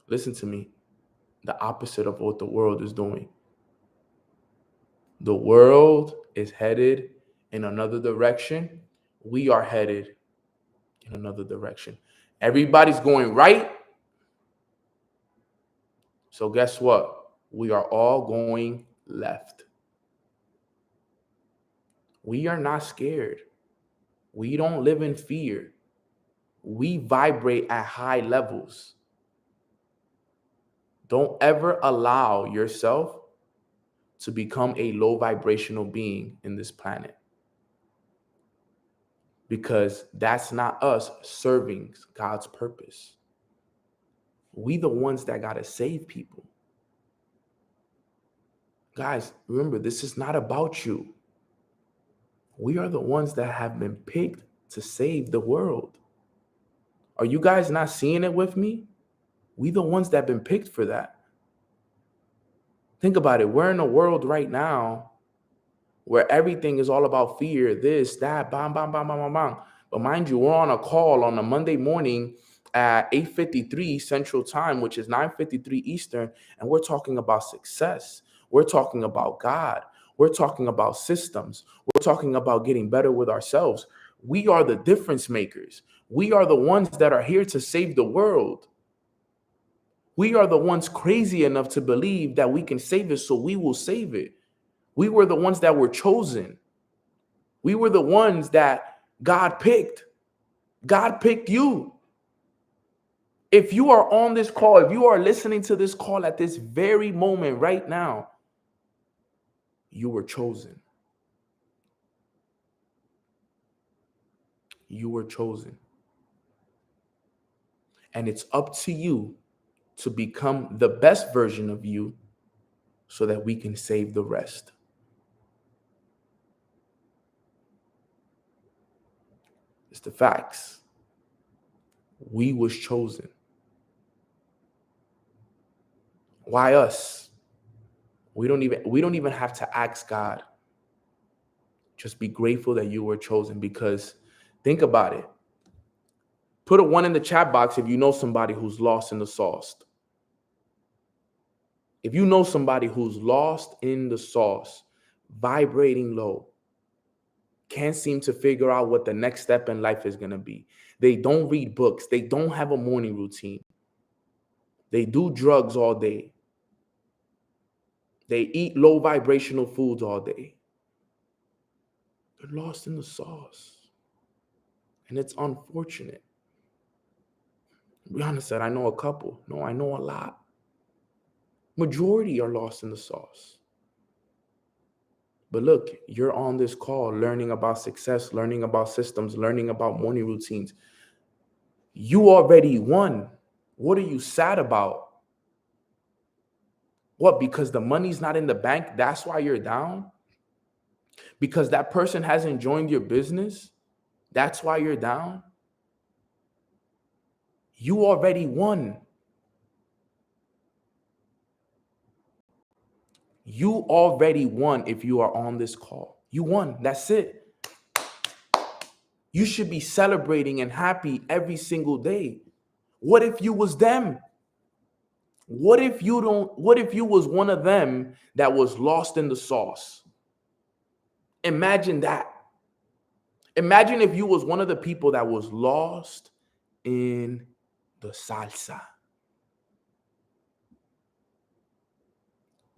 listen to me, the opposite of what the world is doing. The world is headed in another direction. We are headed in another direction. Everybody's going right. So guess what? We are all going left. We are not scared. We don't live in fear. We vibrate at high levels. Don't ever allow yourself to become a low vibrational being in this planet. Because that's not us serving God's purpose. We the ones that got to save people. Guys, remember, this is not about you. We are the ones that have been picked to save the world. Are you guys not seeing it with me? We the ones that have been picked for that. Think about it. We're in a world right now where everything is all about fear, this, that, bam, bam, bam, bam, bam, bam. But mind you, we're on a call on a Monday morning at 8:53 Central Time, which is 9:53 Eastern, and we're talking about success. We're talking about God. We're talking about systems. We're talking about getting better with ourselves. We are the difference makers. We are the ones that are here to save the world. We are the ones crazy enough to believe that we can save it, so we will save it. We were the ones that were chosen. We were the ones that God picked. God picked you. If you are on this call, if you are listening to this call at this very moment right now, you were chosen. You were chosen. And it's up to you to become the best version of you so that we can save the rest. It's the facts. We was chosen. Why us? We don't even have to ask God. Just be grateful that you were chosen, because think about it. Put a 1 in the chat box if you know somebody who's lost in the sauce. If you know somebody who's lost in the sauce, vibrating low, can't seem to figure out what the next step in life is going to be. They don't read books. They don't have a morning routine. They do drugs all day. They eat low vibrational foods all day. They're lost in the sauce. And it's unfortunate. Rihanna said, I know a couple. No, I know a lot. Majority are lost in the sauce. But look, you're on this call learning about success, learning about systems, learning about morning routines. You already won. What are you sad about? What, because the money's not in the bank, that's why you're down? Because that person hasn't joined your business, that's why you're down? You already won. You already won if you are on this call. You won. That's it. You should be celebrating and happy every single day. What if you was them? What if you was one of them that was lost in the sauce? Imagine that. Imagine if you was one of the people that was lost in the salsa.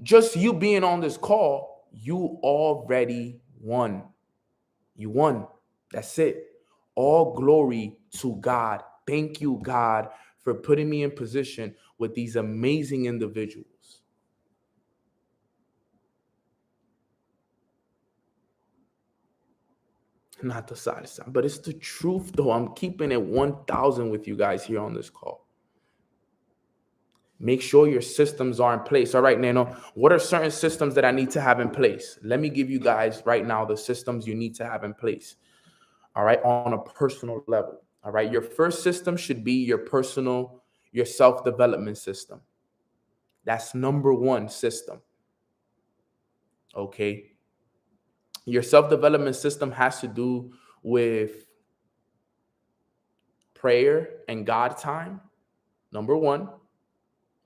Just you being on this call, you already won. You won. That's it. All glory to God. Thank you, God, for putting me in position with these amazing individuals. Not the side side, but it's the truth, though. I'm keeping it 1,000 with you guys here on this call. Make sure your systems are in place. All right, Nano, what are certain systems that I need to have in place? Let me give you guys right now the systems you need to have in place. All right, on a personal level. All right, your first system should be your self-development system. That's number one system. Okay. Your self-development system has to do with prayer and God time. Number one.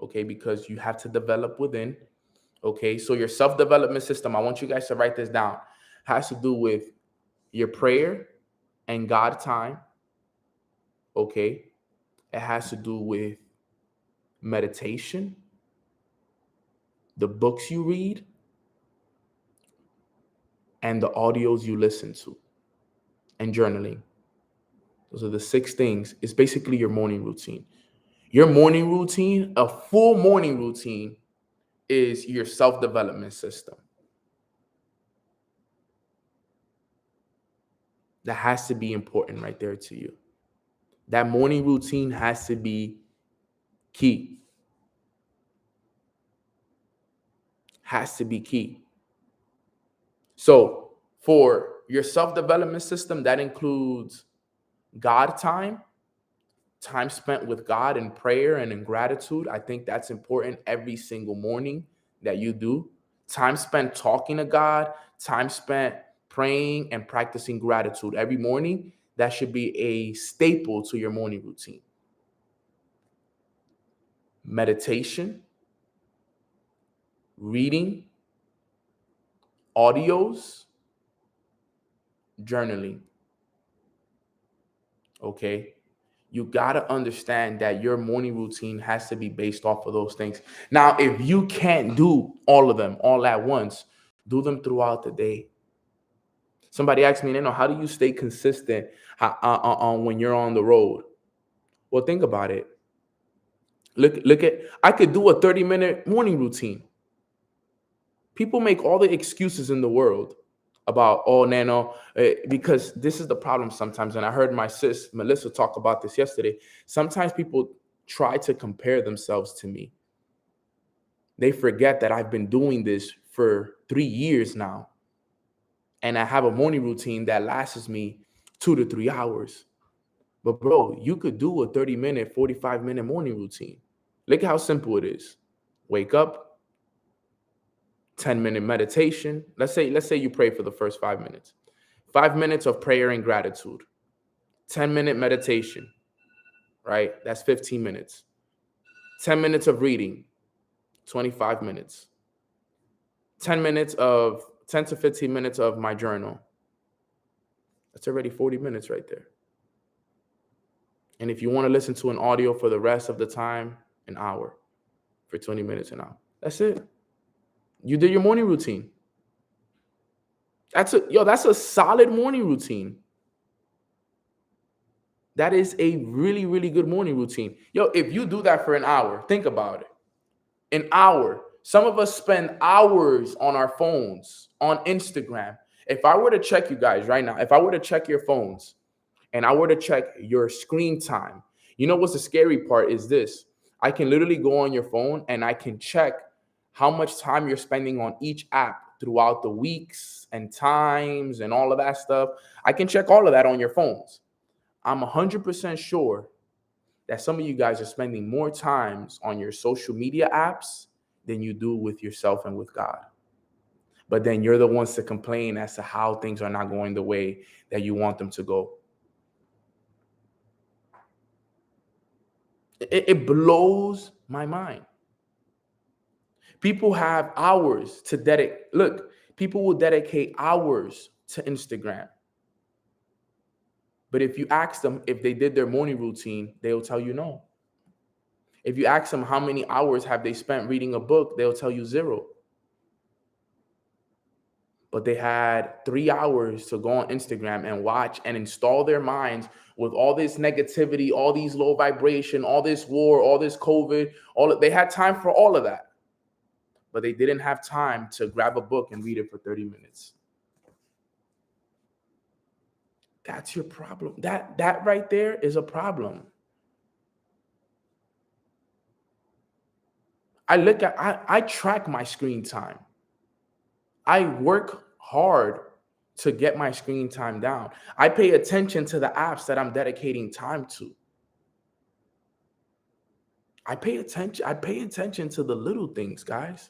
Okay, because you have to develop within. Okay, so your self-development system, I want you guys to write this down, has to do with your prayer and God time. Okay, it has to do with meditation, the books you read, and the audios you listen to, and journaling. Those are the 6 things. It's basically your morning routine. Your morning routine, a full morning routine, is your self-development system. That has to be important right there to you. That morning routine has to be key. Has to be key. So for your self-development system, that includes God time, time spent with God in prayer and in gratitude. I think that's important every single morning that you do. Time spent talking to God, time spent praying and practicing gratitude every morning. That should be a staple to your morning routine. Meditation, reading, audios, journaling. Okay. You got to understand that your morning routine has to be based off of those things. Now, if you can't do all of them all at once, do them throughout the day. Somebody asked me, how do you stay consistent when you're on the road? Well, think about it. Look at, I could do a 30-minute morning routine. People make all the excuses in the world about, oh, Nano, because this is the problem sometimes. And I heard my sis, Melissa, talk about this yesterday. Sometimes people try to compare themselves to me. They forget that I've been doing this for 3 years now. And I have a morning routine that lasts me 2 to 3 hours. But bro, you could do a 30-minute, 45-minute morning routine. Look at how simple it is. Wake up, 10-minute meditation. Let's say you pray for the first 5 minutes. 5 minutes of prayer and gratitude. 10-minute meditation, right? That's 15 minutes. 10 minutes of reading, 25 minutes. 10 to 15 minutes of my journal. That's already 40 minutes right there. And if you want to listen to an audio for the rest of the time, an hour. For 20 minutes an hour. That's it. You did your morning routine. That's a solid morning routine. That is a really, really good morning routine. If you do that for an hour, think about it. An hour. Some of us spend hours on our phones, on Instagram. If I were to check you guys right now, if I were to check your phones and I were to check your screen time, you know what's the scary part is this. I can literally go on your phone and I can check how much time you're spending on each app throughout the weeks and times and all of that stuff. I can check all of that on your phones. I'm 100% sure that some of you guys are spending more times on your social media apps than you do with yourself and with God. But then you're the ones to complain as to how things are not going the way that you want them to go. It blows my mind. People have hours to dedicate. Look, people will dedicate hours to Instagram. But if you ask them if they did their morning routine, they'll tell you no. If you ask them how many hours have they spent reading a book, they'll tell you 0. But they had 3 hours to go on Instagram and watch and install their minds with all this negativity, all these low vibration, all this war, all this COVID, they had time for all of that. But they didn't have time to grab a book and read it for 30 minutes. That's your problem. That right there is a problem. I track my screen time. I work hard to get my screen time down. I pay attention to the apps that I'm dedicating time to. I pay attention to the little things, guys.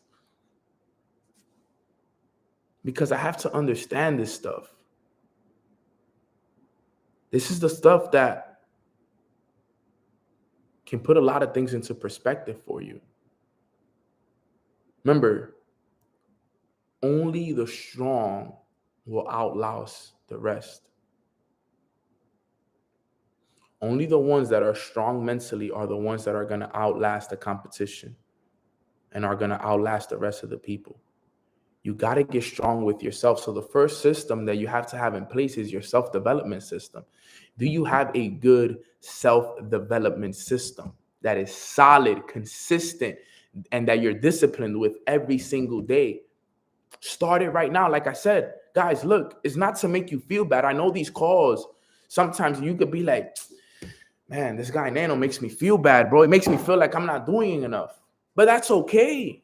Because I have to understand this stuff. This is the stuff that can put a lot of things into perspective for you. Remember, only the strong will outlast the rest. Only the ones that are strong mentally are the ones that are going to outlast the competition and are going to outlast the rest of the people. You got to get strong with yourself. So the first system that you have to have in place is your self-development system. Do you have a good self-development system that is solid, consistent, and that you're disciplined with every single day? Start it right now. Like I said, guys, look, it's not to make you feel bad. I know these calls, sometimes you could be like, man, this guy Nano makes me feel bad, bro. It makes me feel like I'm not doing enough. But that's okay.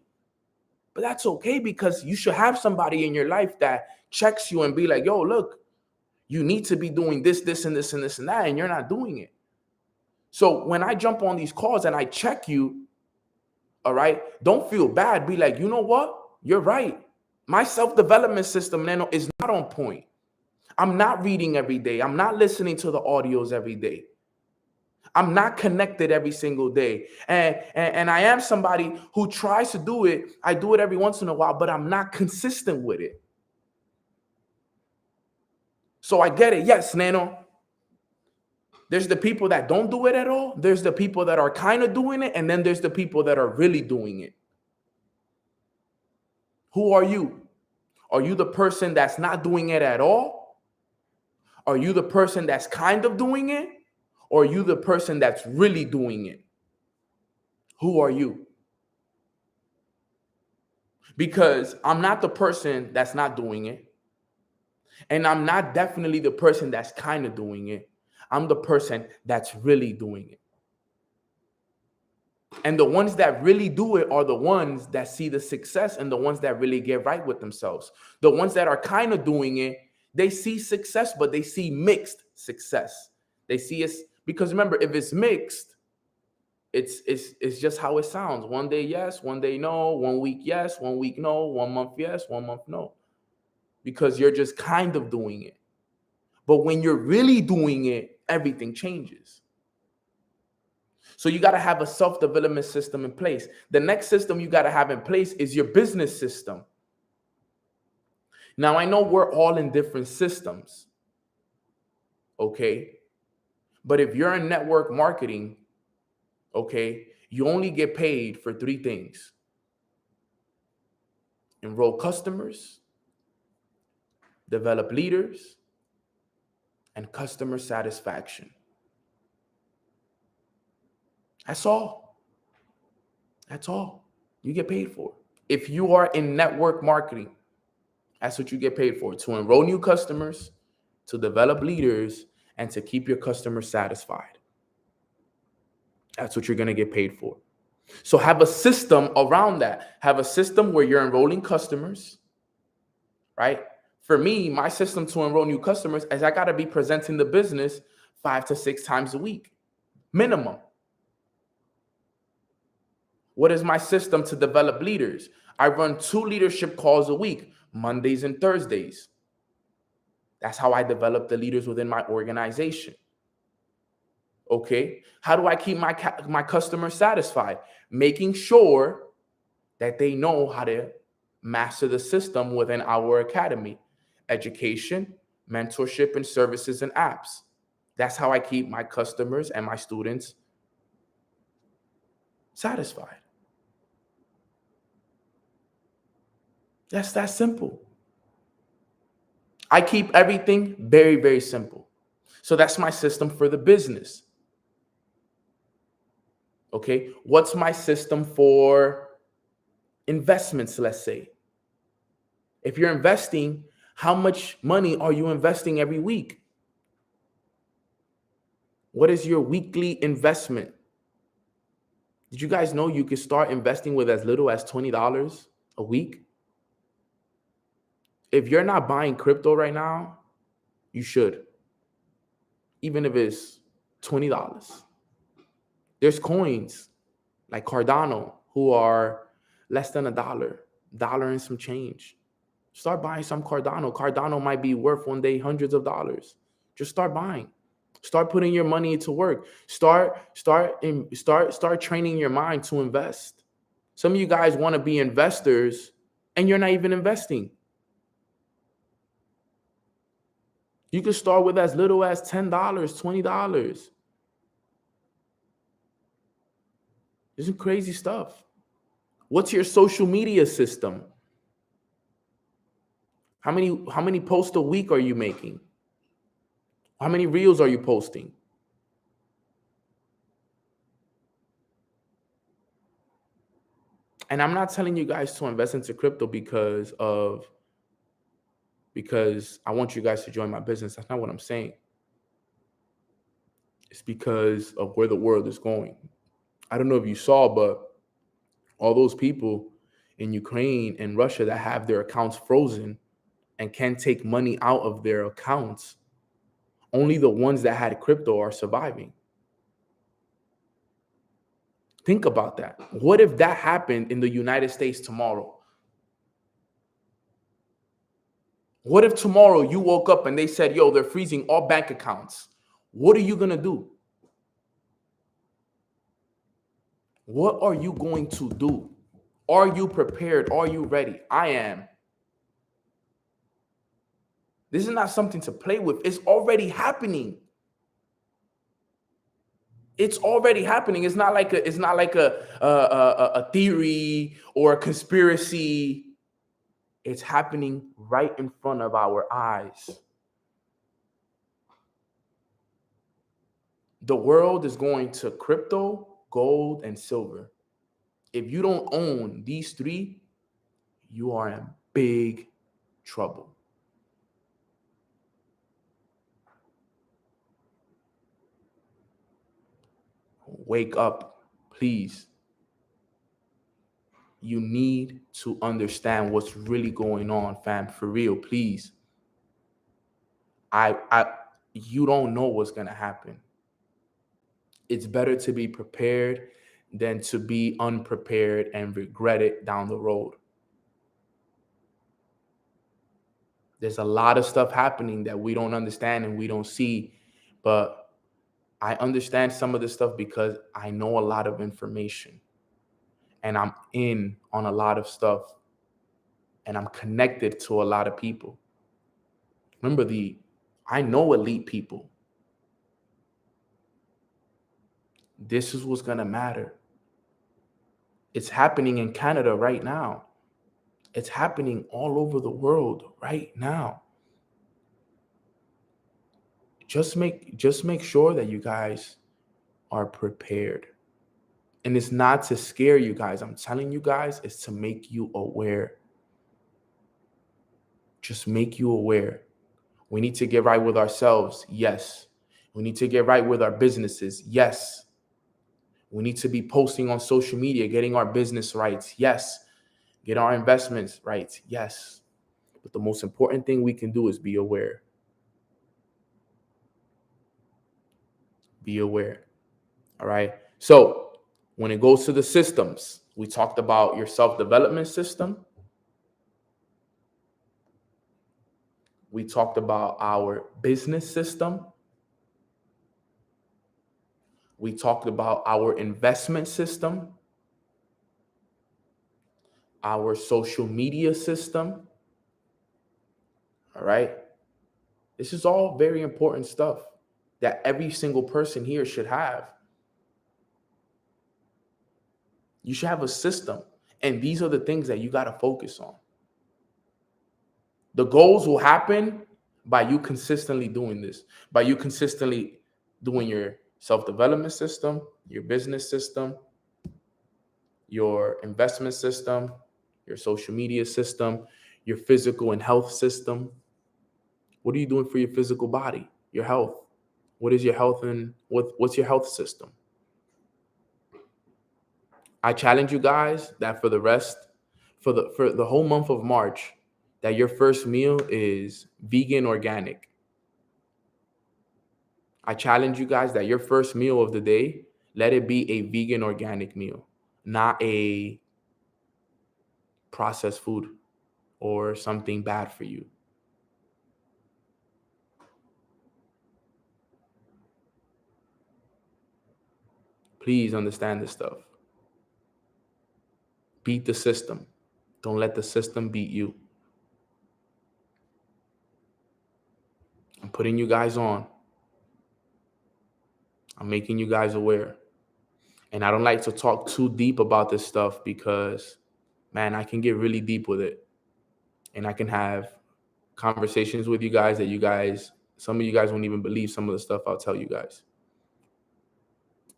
But that's okay, because you should have somebody in your life that checks you and be like, yo, look, you need to be doing this, this, and this, and this, and that, and you're not doing it. So when I jump on these calls and I check you, all right, don't feel bad. Be like, you know what? You're right. My self-development system, Nano, is not on point. I'm not reading every day. I'm not listening to the audios every day. I'm not connected every single day. And I am somebody who tries to do it. I do it every once in a while, but I'm not consistent with it. So I get it. Yes, Nano. There's the people that don't do it at all. There's the people that are kind of doing it. And then there's the people that are really doing it. Who are you? Are you the person that's not doing it at all? Are you the person that's kind of doing it? Or are you the person that's really doing it? Who are you? Because I'm not the person that's not doing it. And I'm not definitely the person that's kind of doing it. I'm the person that's really doing it. And the ones that really do it are the ones that see the success and the ones that really get right with themselves. The ones that are kind of doing it, they see success, but they see mixed success. They see it because remember, if it's mixed, it's just how it sounds. One day yes, one day no, 1 week yes, 1 week no, 1 month yes, 1 month no. Because you're just kind of doing it. But when you're really doing it, everything changes. So you got to have a self-development system in place. The next system you got to have in place is your business system. Now, I know we're all in different systems, okay? But if you're in network marketing, okay, you only get paid for 3 things. Enroll customers, develop leaders, and customer satisfaction. That's all. That's all you get paid for. If you are in network marketing, that's what you get paid for, to enroll new customers, to develop leaders, and to keep your customers satisfied. That's what you're going to get paid for. So have a system around that. Have a system where you're enrolling customers, right? For me, my system to enroll new customers is I got to be presenting the business 5 to 6 times a week, minimum. What is my system to develop leaders? I run 2 leadership calls a week, Mondays and Thursdays. That's how I develop the leaders within my organization. Okay. How do I keep my customers satisfied? Making sure that they know how to master the system within our academy: education, mentorship, and services and apps. That's how I keep my customers and my students satisfied. That's that simple. I keep everything very, very simple. So that's my system for the business. Okay. What's my system for investments, let's say? If you're investing, how much money are you investing every week? What is your weekly investment? Did you guys know you could start investing with as little as $20 a week? If you're not buying crypto right now, you should, even if it's $20. There's coins like Cardano who are less than $1 and some change. Start buying some Cardano. Cardano might be worth one day hundreds of dollars. Just start buying. Start putting your money into work. Start training your mind to invest. Some of you guys want to be investors and you're not even investing. You can start with as little as $10, $20. This is crazy stuff. What's your social media system? How many posts a week are you making? How many reels are you posting? And I'm not telling you guys to invest into crypto because I want you guys to join my business. That's not what I'm saying. It's because of where the world is going. I don't know if you saw, but all those people in Ukraine and Russia that have their accounts frozen and can't take money out of their accounts, only the ones that had crypto are surviving. Think about that. What if that happened in the United States tomorrow? What if tomorrow you woke up and they said, yo, they're freezing all bank accounts? What are you going to do? What are you going to do? Are you prepared? Are you ready? I am. This is not something to play with. It's already happening. It's already happening. It's not like a theory or a conspiracy. It's happening right in front of our eyes. The world is going to crypto, gold, and silver. If you don't own these three, you are in big trouble. Wake up, please. You need to understand what's really going on, fam. For real, please. You don't know what's gonna happen. It's better to be prepared than to be unprepared and regret it down the road. There's a lot of stuff happening that we don't understand and we don't see, but I understand some of this stuff because I know a lot of information and I'm in on a lot of stuff and I'm connected to a lot of people. Remember, I know elite people. This is what's gonna matter. It's happening in Canada right now. It's happening all over the world right now. Just make sure that you guys are prepared. And it's not to scare you guys. I'm telling you guys, it's to make you aware. Just make you aware. We need to get right with ourselves. Yes. We need to get right with our businesses. Yes. We need to be posting on social media, getting our business rights. Yes. Get our investments right. Yes. But the most important thing we can do is be aware. Be aware. All right. So when it goes to the systems, we talked about your self-development system. We talked about our business system. We talked about our investment system. our social media system. All right. This is all very important stuff that every single person here should have. You should have a system. And these are the things that you got to focus on. The goals will happen by you consistently doing this, by you consistently doing your self development system, your business system, your investment system, your social media system, your physical and health system. What are you doing for your physical body, your health? What is your health and what's your health system? I challenge you guys that for the whole month of March, that your first meal is vegan organic. I challenge you guys that your first meal of the day, let it be a vegan organic meal, not a processed food or something bad for you. Please understand this stuff. Beat the system. Don't let the system beat you. I'm putting you guys on. I'm making you guys aware. And I don't like to talk too deep about this stuff because, man, I can get really deep with it. And I can have conversations with you guys that some of you guys won't even believe some of the stuff I'll tell you guys.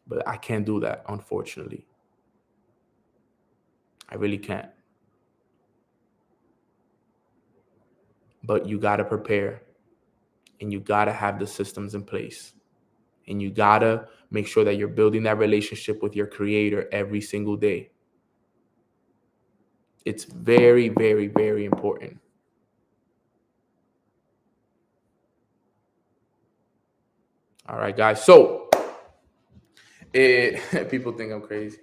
But I can't do that, unfortunately. I really can't. But you got to prepare and you got to have the systems in place. And you got to make sure that you're building that relationship with your creator every single day. It's very, very, very important. All right, guys. So, people think I'm crazy.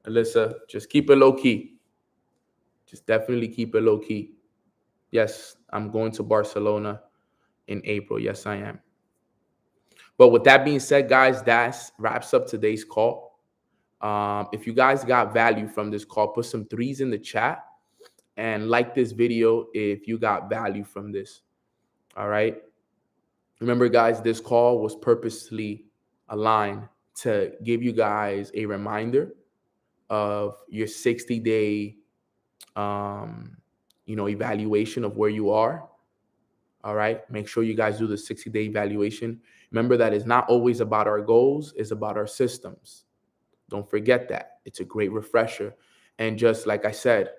Alyssa, just keep it low key. Just definitely keep it low key. Yes, I'm going to Barcelona in April. Yes, I am. But with that being said, guys, that wraps up today's call. If you guys got value from this call, put some threes in the chat and like this video if you got value from this. All right. Remember, guys, this call was purposely aligned to give you guys a reminder of your 60-day evaluation of where you are. All right. Make sure you guys do the 60-day evaluation. Remember that it's not always about our goals, it's about our systems. Don't forget that. It's a great refresher. And just like I said,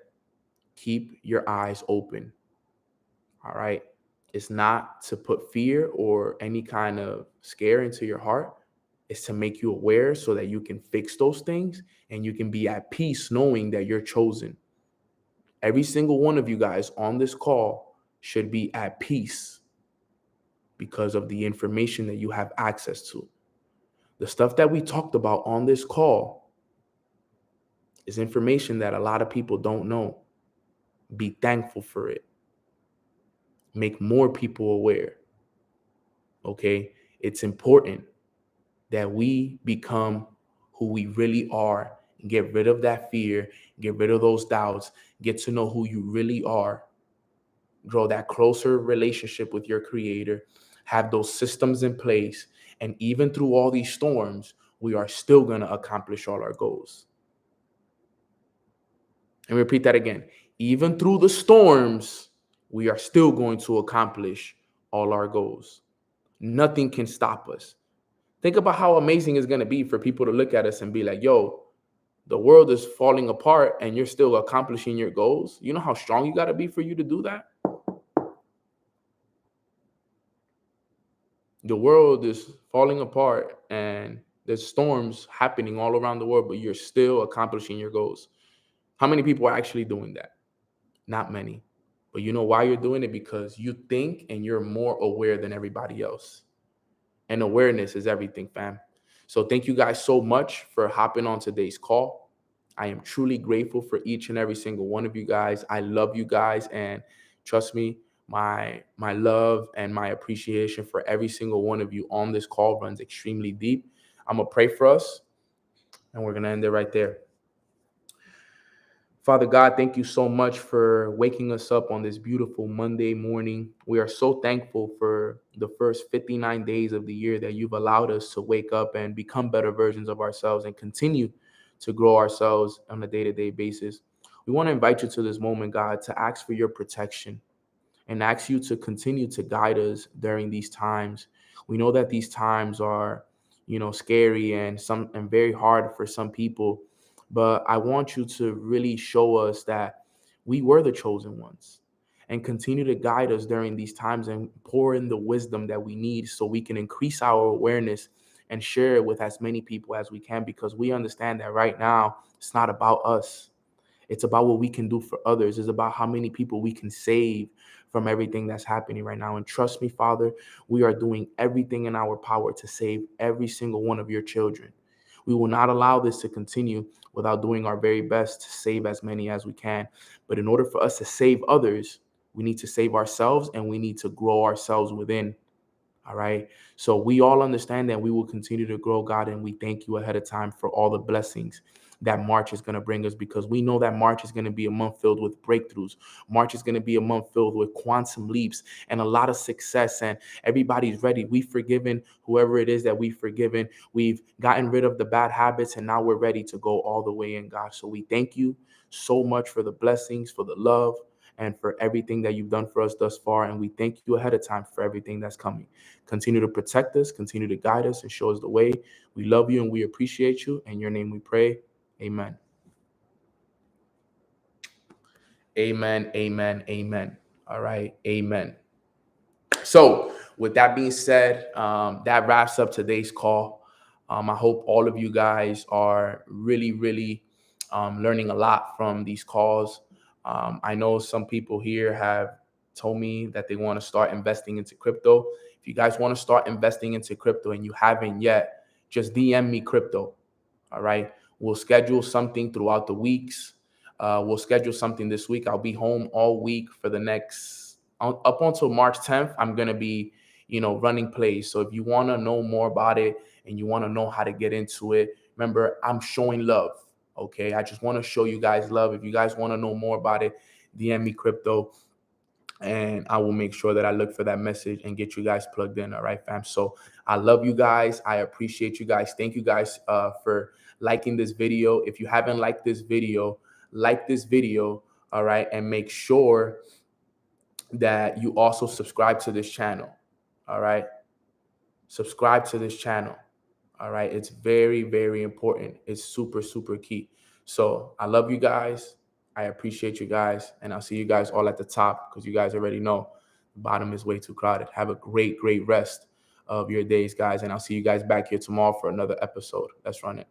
keep your eyes open. All right. It's not to put fear or any kind of scare into your heart. It's to make you aware so that you can fix those things and you can be at peace knowing that you're chosen. Every single one of you guys on this call should be at peace because of the information that you have access to. The stuff that we talked about on this call is information that a lot of people don't know. Be thankful for it. Make more people aware. Okay? It's important that we become who we really are. Get rid of that fear. Get rid of those doubts. Get to know who you really are. Grow that closer relationship with your creator. Have those systems in place. And even through all these storms, we are still going to accomplish all our goals. And repeat that again. Even through the storms, we are still going to accomplish all our goals. Nothing can stop us. Think about how amazing it's going to be for people to look at us and be like, yo, the world is falling apart and you're still accomplishing your goals. You know how strong you got to be for you to do that? The world is falling apart and there's storms happening all around the world, but you're still accomplishing your goals. How many people are actually doing that? Not many. But you know why you're doing it? Because you think and you're more aware than everybody else. And awareness is everything, fam. So thank you guys so much for hopping on today's call. I am truly grateful for each and every single one of you guys. I love you guys, and trust me, my love and my appreciation for every single one of you on this call runs extremely deep. I'm gonna pray for us, and we're gonna end it right there. Father God, thank you so much for waking us up on this beautiful Monday morning. We are so thankful for the first 59 days of the year that you've allowed us to wake up and become better versions of ourselves and continue to grow ourselves on a day-to-day basis. We want to invite you to this moment, God, to ask for your protection and ask you to continue to guide us during these times. We know that these times are, scary and very hard for some people, but I want you to really show us that we were the chosen ones and continue to guide us during these times and pour in the wisdom that we need so we can increase our awareness and share it with as many people as we can, because we understand that right now it's not about us. It's about what we can do for others. It's about how many people we can save from everything that's happening right now. And trust me, Father, we are doing everything in our power to save every single one of your children. We will not allow this to continue without doing our very best to save as many as we can. But in order for us to save others, we need to save ourselves and we need to grow ourselves within. All right. So we all understand that we will continue to grow, God, and we thank you ahead of time for all the blessings that March is going to bring us, because we know that March is going to be a month filled with breakthroughs. March is going to be a month filled with quantum leaps and a lot of success, and everybody's ready. We've forgiven whoever it is that we've forgiven. We've gotten rid of the bad habits, and now we're ready to go all the way in, God. So we thank you so much for the blessings, for the love, and for everything that you've done for us thus far. And we thank you ahead of time for everything that's coming. Continue to protect us, continue to guide us, and show us the way. We love you and we appreciate you. In your name we pray. Amen. Amen. Amen. Amen. All right. Amen. So, with that being said, that wraps up today's call. I hope all of you guys are really, really learning a lot from these calls. I know some people here have told me that they want to start investing into crypto. If you guys want to start investing into crypto and you haven't yet, just DM me crypto. All right. We'll schedule something throughout the weeks. We'll schedule something this week. I'll be home all week for the next up until March 10th. I'm gonna be, running plays. So if you want to know more about it and you want to know how to get into it, remember, I'm showing love. Okay. I just want to show you guys love. If you guys want to know more about it, DM me crypto and I will make sure that I look for that message and get you guys plugged in. All right, fam. So I love you guys. I appreciate you guys. Thank you guys for liking this video. If you haven't liked this video, like this video. All right. And make sure that you also subscribe to this channel. All right. Subscribe to this channel. All right. It's very, very important. It's super, super key. So I love you guys. I appreciate you guys. And I'll see you guys all at the top, because you guys already know the bottom is way too crowded. Have a great, great rest of your days, guys. And I'll see you guys back here tomorrow for another episode. Let's run it.